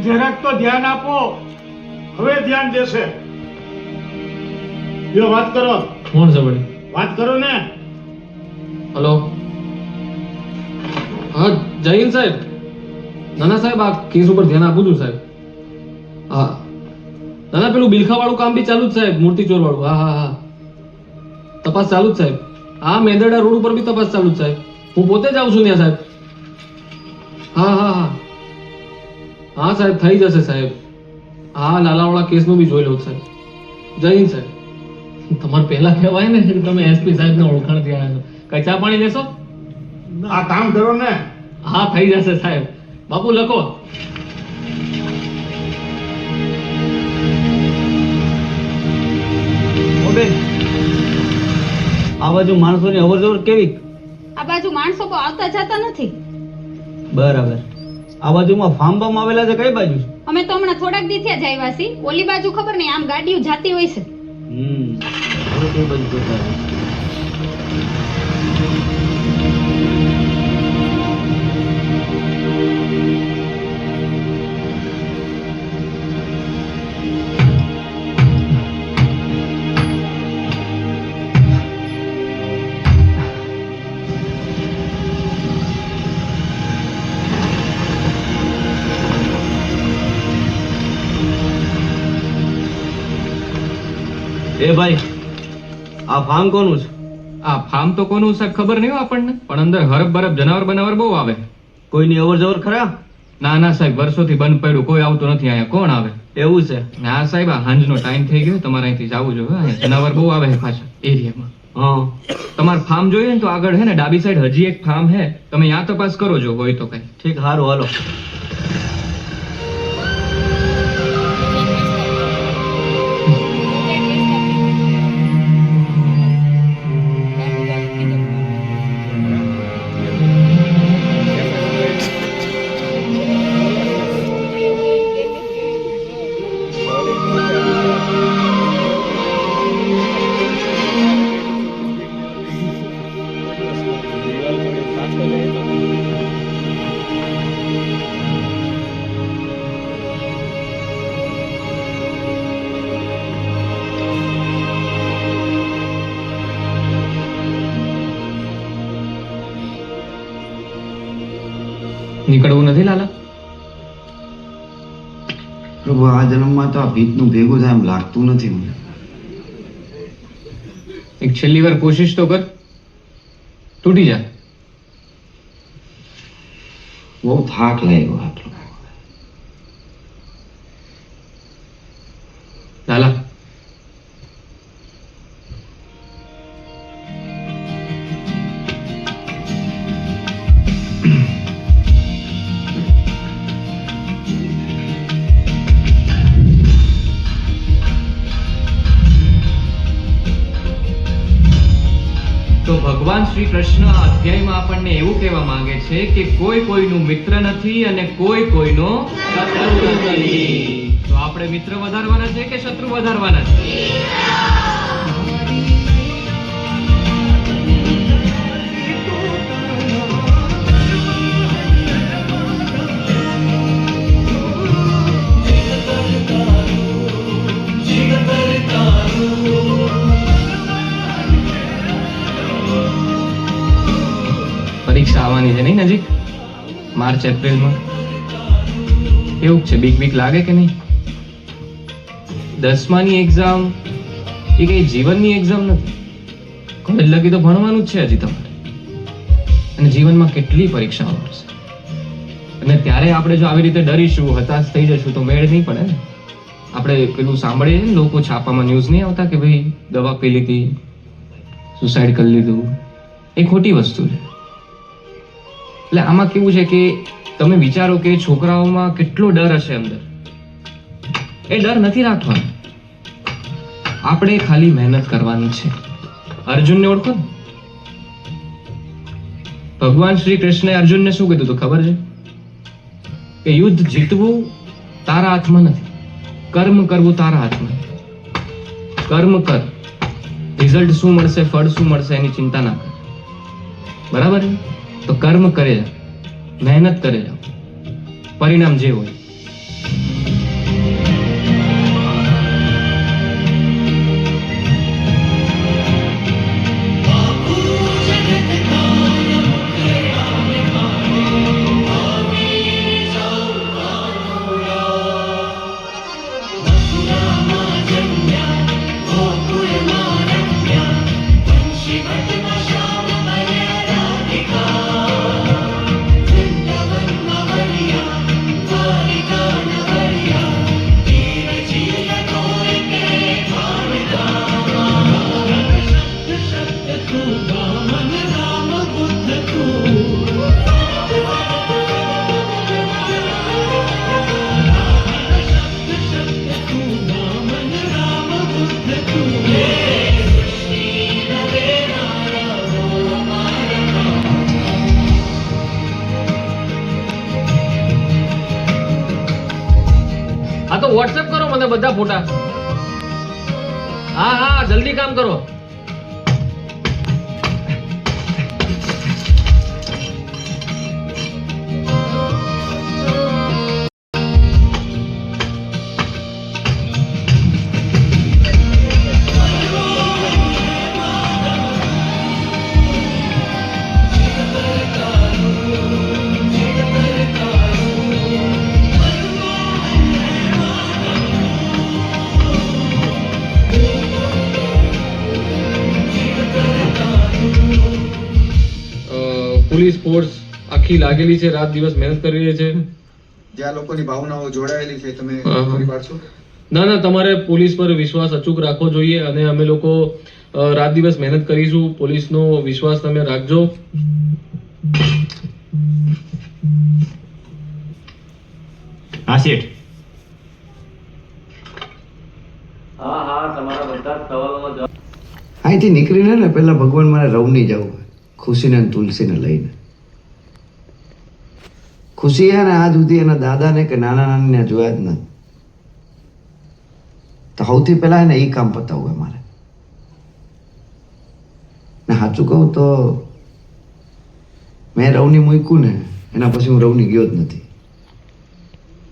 [SPEAKER 2] જરાક તો ધ્યાન આપો.
[SPEAKER 6] હવે ધ્યાન દેશે. લ્યો વાત કરો.
[SPEAKER 3] કોણ છે વળી?
[SPEAKER 6] વાત કરો ને.
[SPEAKER 3] હલો. હા જૈન સાહેબ, ના ના સાહેબ, આ કેસ ઉપર ધ્યાન આપું છું સાહેબ. હા ના ના, પેલું બિલખા વાળું કામ બી ચાલુ જ સાહેબ, મૂર્તિચોર વાળું. હા હા હા, તપાસ ચાલુ જ સાહેબ. હા, મેંદરડા રોડ ઉપર બી તપાસ ચાલુ જ સાહેબ. હું પોતે જ આવું છું ત્યાં સાહેબ. હા હા હા હા સાહેબ, થઈ જશે સાહેબ. હા, લાલાવાળા કેસનું બી જોઈ લઉં સાહેબ. જય હિન્દ સાહેબ. તમારે પહેલા કહેવાય ને કે તમે એસપી સાહેબને ઓળખાણથી આવ્યા છો. કઈ ચા પાણી લેશો?
[SPEAKER 6] આ કામ કરો ને.
[SPEAKER 3] હા, થઈ જશે સાહેબ. બાપુ લખો.
[SPEAKER 1] આ બાજુ માણસોની અવર જવર કેવી?
[SPEAKER 13] આ બાજુ માણસો તો આવતા જતા નથી.
[SPEAKER 1] બરાબર. આ બાજુમાં ફાર્મ બામ આવેલા છે, કઈ બાજુ?
[SPEAKER 13] અમે તો હમણાં થોડાક દી થયા જ આવ્યા છીએ. ઓલી બાજુ ખબર નહીં, આમ ગાડીઓ જાતી હોય છે.
[SPEAKER 1] હવે કઈ બાજુ જતા રહે? એ ભાઈ, આ ફાર્મ કોનું છે?
[SPEAKER 4] આ ફાર્મ તો કોનું સાહેબ ખબર નહીં હો આપણને, પણ અંદર હરબ બરબ જનાવર બનાવર બહુ આવે.
[SPEAKER 1] કોઈની અવર જવર ખરા?
[SPEAKER 4] ના ના સાહેબ, વર્ષોથી બંધ પડ્યું, કોઈ આવતું નથી અહીંયા. કોણ આવે?
[SPEAKER 1] એવું છે?
[SPEAKER 4] હા સાહેબ, આ હાંજનો ટાઈમ થઈ ગયો, તમારે અહીંથી જવું જોઈએ. અહીંયા જનાવર બહુ આવે છે પાછા એરિયામાં.
[SPEAKER 1] હા,
[SPEAKER 4] તમારે ફાર્મ જોઈએ ને તો આગળ હે ને ડાબી સાઈડ હજી એક ફાર્મ હે, તમે ત્યાં તપાસ કરો જો હોય તો કઈ.
[SPEAKER 1] ઠીક, સારું, હાલો.
[SPEAKER 4] નીકળવું નથી લાલા?
[SPEAKER 1] પ્રભુ, આ જન્મમાં તો આ ભીતનું ભેગું થાય એમ લાગતું નથી મને.
[SPEAKER 4] એક છેલ્લી વાર કોશિશ તો કર, તૂટી જા.
[SPEAKER 1] બહુ થાક લાગ્યો આટલો.
[SPEAKER 4] લાલા, તો ભગવાન શ્રી કૃષ્ણ આ અધ્યાયમાં આપણને એવું કહેવા માંગે છે કે કોઈ કોઈનું મિત્ર નથી અને કોઈ કોઈનો શત્રુ નથી. તો આપણે મિત્ર વધારવાના છે કે શત્રુ વધારવાના છે? પરીક્ષા આવવાની છે નહીં નજીક, માર્ચ એપ્રિલમાં. કેવું છે, બીક બીક લાગે કે નહીં? 10માની એક્ઝામ એ કઈ જીવનની એક્ઝામ નથી. કોલેજ લગી તો ભણવાનું જ છે હજી તમારે, અને જીવનમાં કેટલી પરીક્ષાઓ આવશે. અને ત્યારે આપણે જો આવી રીતે ડરીશું, હતાશ થઈ જશું તો મેળ નહીં પડે ને. આપણે પેલું સાંભળીએ ને, લોકો છાપામાં ન્યૂઝ નહીં આવતા કે ભાઈ દવા પી લીધી, સુસાઇડ કરી લીધું. એ ખોટી વસ્તુ છે. એટલે આમાં કેવું છે કે તમે વિચારો કે છોકરાઓમાં કેટલો ડર હશે અંદર. એ ડર નથી રાખવાનો, આપણે ખાલી મહેનત કરવાની છે. અર્જુનને ઓળખો ને? ભગવાન શ્રી કૃષ્ણે અર્જુનને શું કીધું તો ખબર છે? કે યુદ્ધ જીતવું તારા હાથમાં નથી, કર્મ કરવું તારા હાથમાં. કર્મ કર, રિઝલ્ટ શું મળશે, ફળ શું મળશે એની ચિંતા ના કર. બરાબર? તો કર્મ કરે જાઓ, મહેનત કરે જાઓ, પરિણામ જે હોય.
[SPEAKER 3] મને બધા ફોટા. હા હા જલ્દી કામ કરો. પોલીસ ફોર્સ આખી લાગેલી છે, રાત દિવસ મહેનત કરી રહી છે.
[SPEAKER 17] જ્યાં લોકોની ભાવનાઓ જોડાયેલી છે તમે પૂરી પાડશો?
[SPEAKER 3] ના ના, તમારે પોલીસ પર વિશ્વાસ અચૂક રાખવો જોઈએ અને અમે લોકો રાત દિવસ મહેનત કરીશું. પોલીસનો વિશ્વાસ તમે રાખજો.
[SPEAKER 11] હા શેઠ.
[SPEAKER 3] હા હા, તમારા બધા સવાલોનો જવાબ.
[SPEAKER 1] અહીંથી નીકળીને ને પહેલા ભગવાન મારે રવની જવું, ખુશીને અને તુલસીને લઈને. ખુશી હે ને આજ સુધી એના દાદાને કે નાના નાનીને જોયા જ નથી. તો સૌથી પહેલા એને એ કામ પતાવવું મારે. ને સાચું કહું તો મેં રવની મૂક્યું ને એના પછી હું રવની ગયો જ નથી.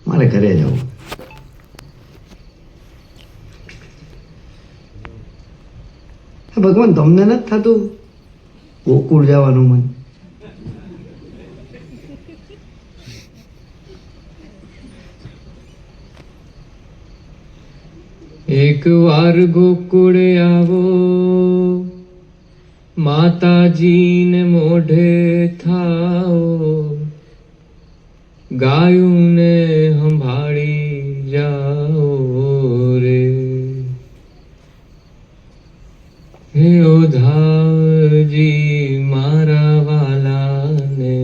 [SPEAKER 1] મારે ઘરે જવું. ભગવાન તમને નથી થતું ગોકુળ જવાનું મન?
[SPEAKER 3] એક વાર ગોકુળ આવો, માતાજીને મોઢે થાઓ, ગાયુંને સંભાળી જાઓ રે. હે ઓધાજી મારા વાલાને.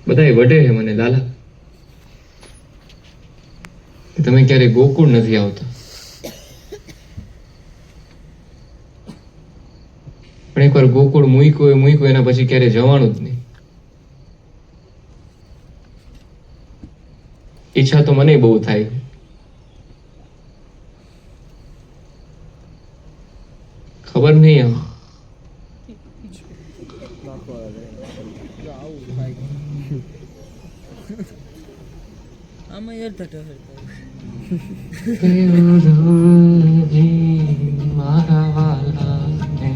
[SPEAKER 3] બધાય વડે હે મને લાલા, તમે ક્યારે ગોકુળ નથી આવતા. પણ એકવાર ગોકુળ મૂક્યું એના પછી ક્યારે જવાનું જ નહીં. ઈચ્છા તો મને બહુ થાય. ખબર નહીં આમ મારા વાલાને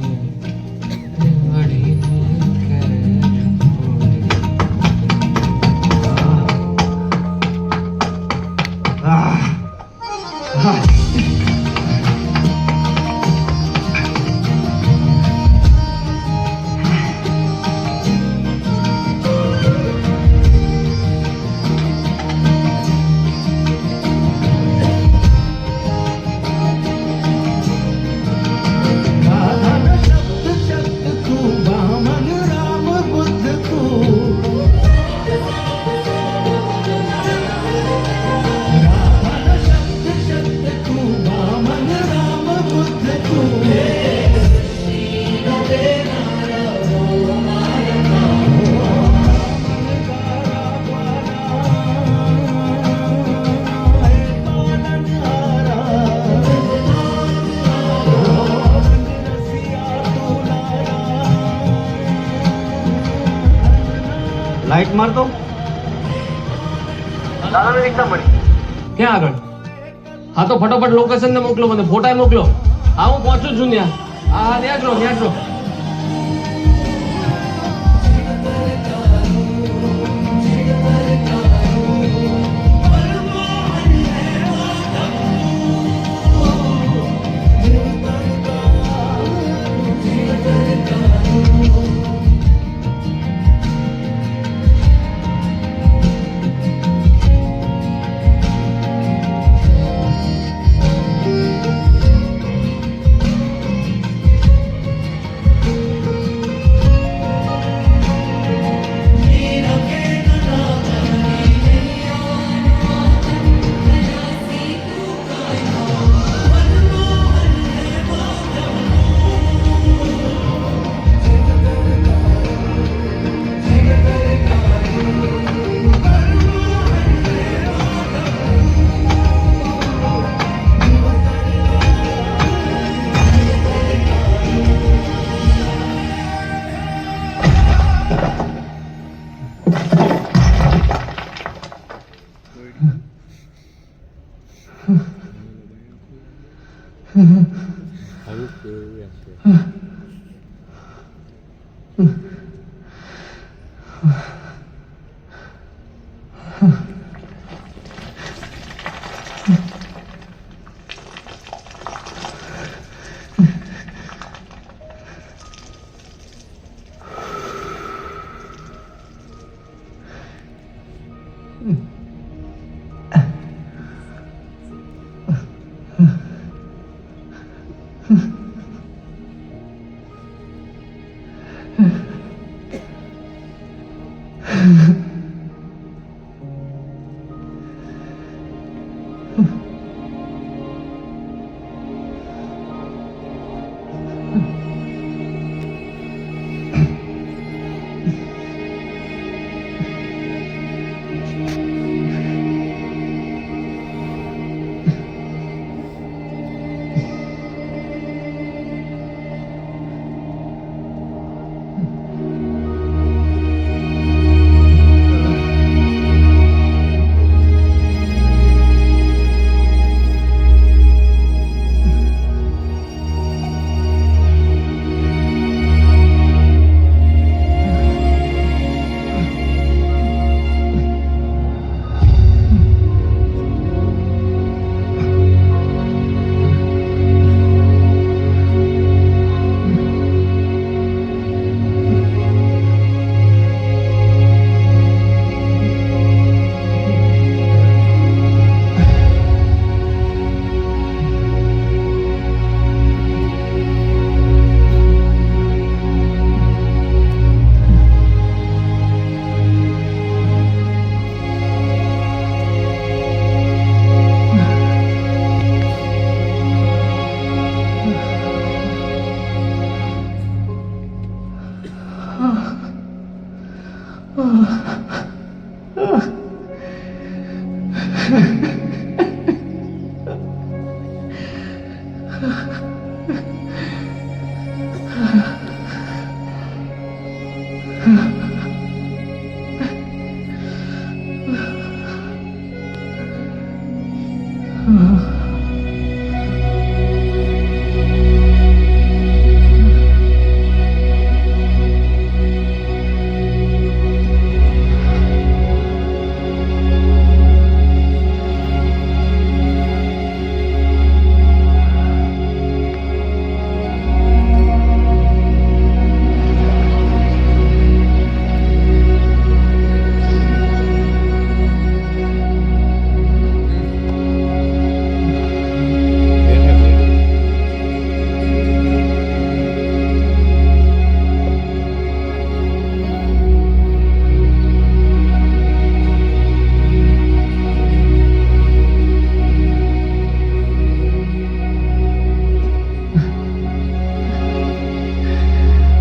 [SPEAKER 1] લાઈટ મારતો દાદાને રિક્ષા મળી.
[SPEAKER 3] ક્યાં આગળ? હા તો ફટાફટ લોકેશન ને મોકલો, મને ફોટા મોકલો. હા હું પહોંચું છું ત્યાં. હા ત્યાં જ રહો.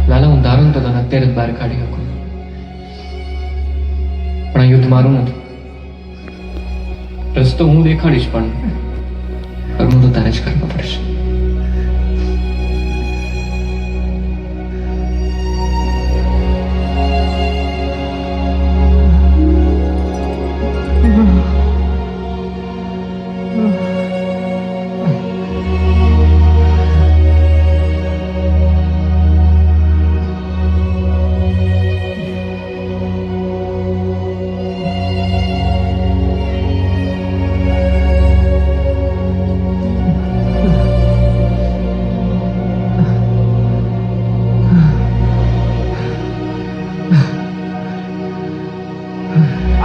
[SPEAKER 3] લાલા હું ધારું તો તને અત્યારે જ બહાર કાઢી શકું, પણ આ યુદ્ધ મારું નથી. રસ્તો હું દેખાડીશ, પણ કરવું તો તારે જ કરવું પડશે.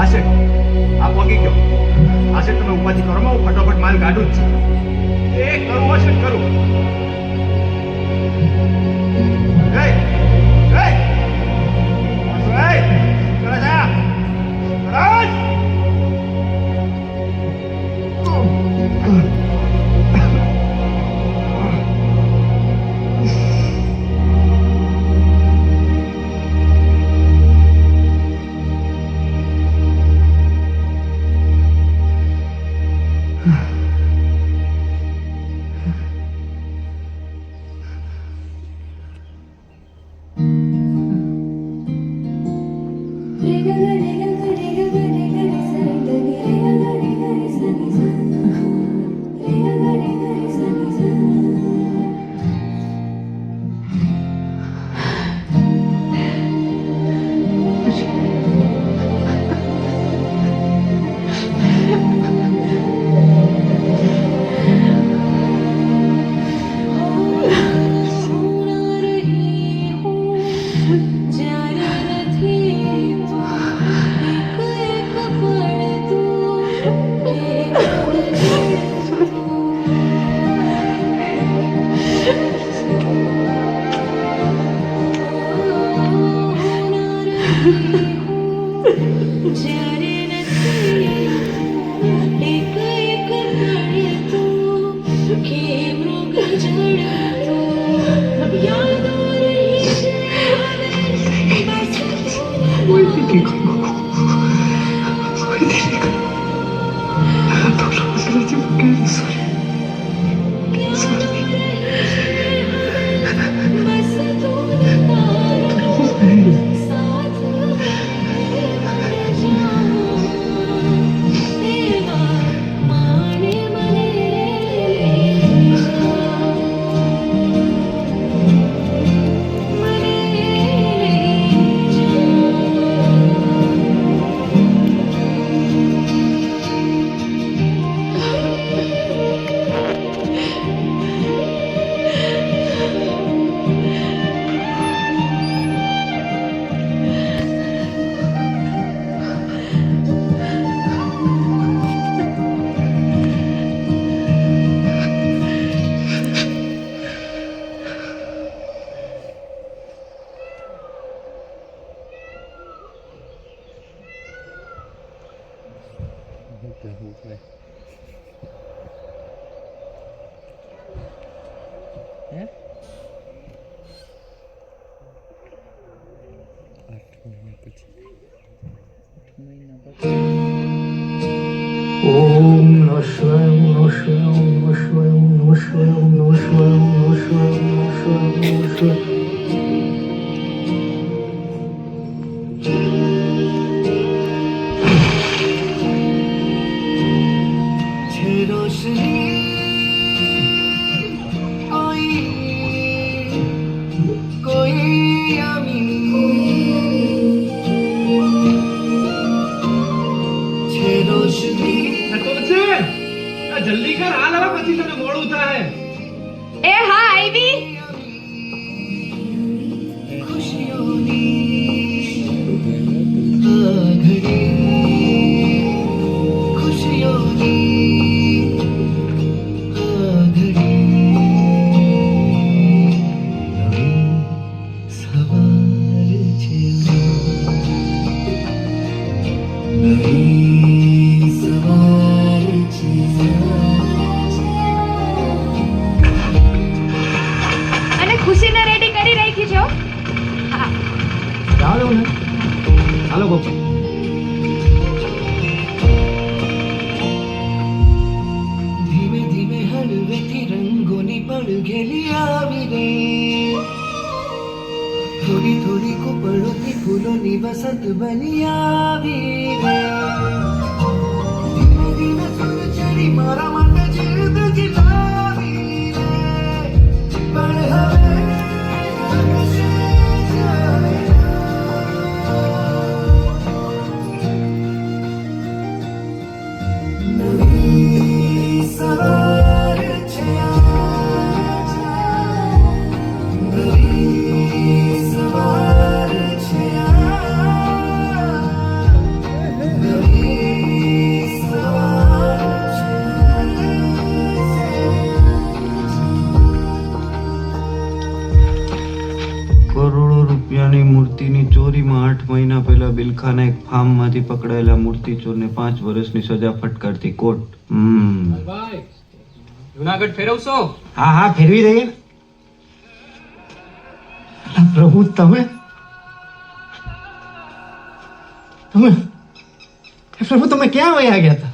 [SPEAKER 1] આશિક આ પગી ગયો. આશિક તમે ઉપાધિ કરો માં હું ફટાફટ માલ કાઢું જ છું. એ કરું આશિક કરું. એ એ રાજા રાજ
[SPEAKER 7] પછી
[SPEAKER 2] ઓમ નમઃ શિવાય, ઓમ નમઃ શિવાય, ઓમ નમઃ શિવાય, ઓમ નમઃ શિવાય, ઓમ નમઃ શિવાય, ઓમ નમઃ શિવાય, ઓમ નમઃ શિવાય, ઓમ નમઃ શિવાય.
[SPEAKER 3] જલ્દી કર, હાલ હવે પછી તને મોડું થાય.
[SPEAKER 9] એ હા આવી. અને ખુશીને રેડી કરી રાખી છો. હા
[SPEAKER 1] ચાલો ને, હાલો પપ્પા.
[SPEAKER 18] ધીમે ધીમે હળવેથી રંગોની પડઘેલી આવી રે, થોડી થોડી કુપળોથી ફૂલોની વસંત બની આવી રે. ધીમે ધીમે સૂરજની મારા માટે જિંદગી લાવી રે, પણ હવે આકાશે જાય. નવી સવાર છે આજ, નવી સવાર છે આજ, નવી સવાર છે.
[SPEAKER 1] કરોડો રૂપિયાની મૂર્તિની ચોરીમાં 8 મહિના પહેલા બિલખાના એક ફાર્મમાંથી પકડાયેલા મૂર્તિચોરને 5 વર્ષની સજા ફટકારતી કોર્ટ.
[SPEAKER 3] ભાઈ જુનાગઢ ફેરવશો?
[SPEAKER 1] હા હા, ફેરવી દઈએ ને. અલા પ્રભુ, તમે પ્રભુ તમે ક્યાં વયા ગયા હતા?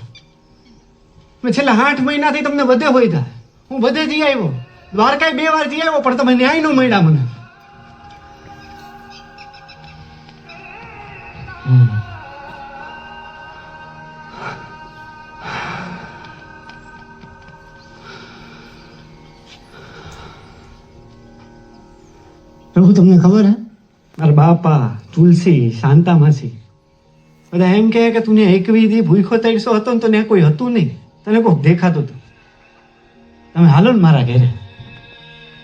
[SPEAKER 1] મેં છેલ્લા 8 મહિનાથી તમને બધે હોય હતા. હું બધે જઈ આવ્યો, દ્વારકાએ 2 વાર જઈ આવ્યો, પણ તમે ન્યાય ન મળ્યા મને. પ્રભુ તમને ખબર હે, મારા બાપા, તુલસી, શાંતા માસી બધા એમ કહે કે તું એકવી દી ભૂખો તૈસો હતો ને તો ને કોઈ હતું નહીં, તને કોક દેખાતું હતું. તમે હાલો ને મારા ઘરે,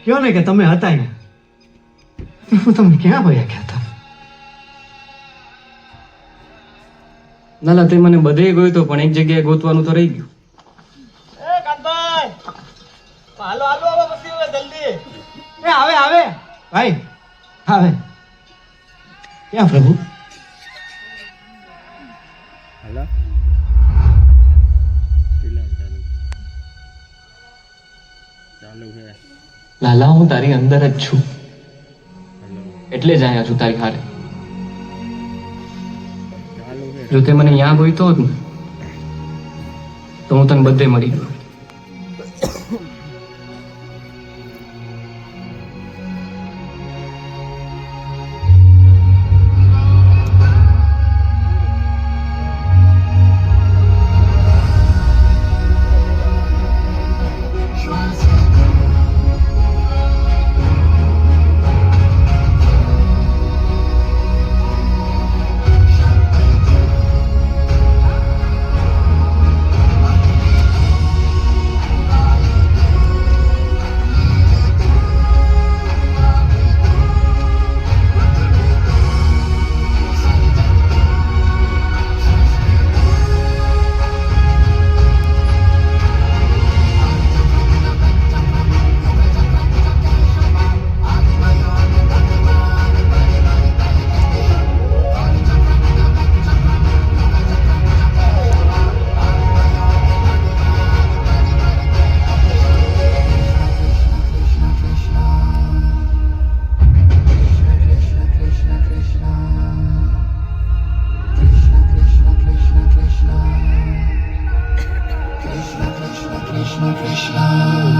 [SPEAKER 1] કયો ને કે તમે હતા અહીંયા. પ્રભુ તમે ક્યાં વયા ગયા હતા?
[SPEAKER 3] નાલા તે મને બધે ગયો તો, પણ એક જગ્યાએ ગોતવાનું તો રહી ગયું.
[SPEAKER 18] હાલો હાલો હવે પછી હવે જલ્દી.
[SPEAKER 1] એ આવે આવે ભાઈ, આવે. ક્યાં પ્રભુ?
[SPEAKER 3] લાલા હું તારી અંદર જ છું, એટલે જ અહીંયા છું તારી હારે. જો તે મને અહીંયા ગોઈતો હોત ને તો હું તને બધે મળી ગયો.
[SPEAKER 18] Krishna Krishna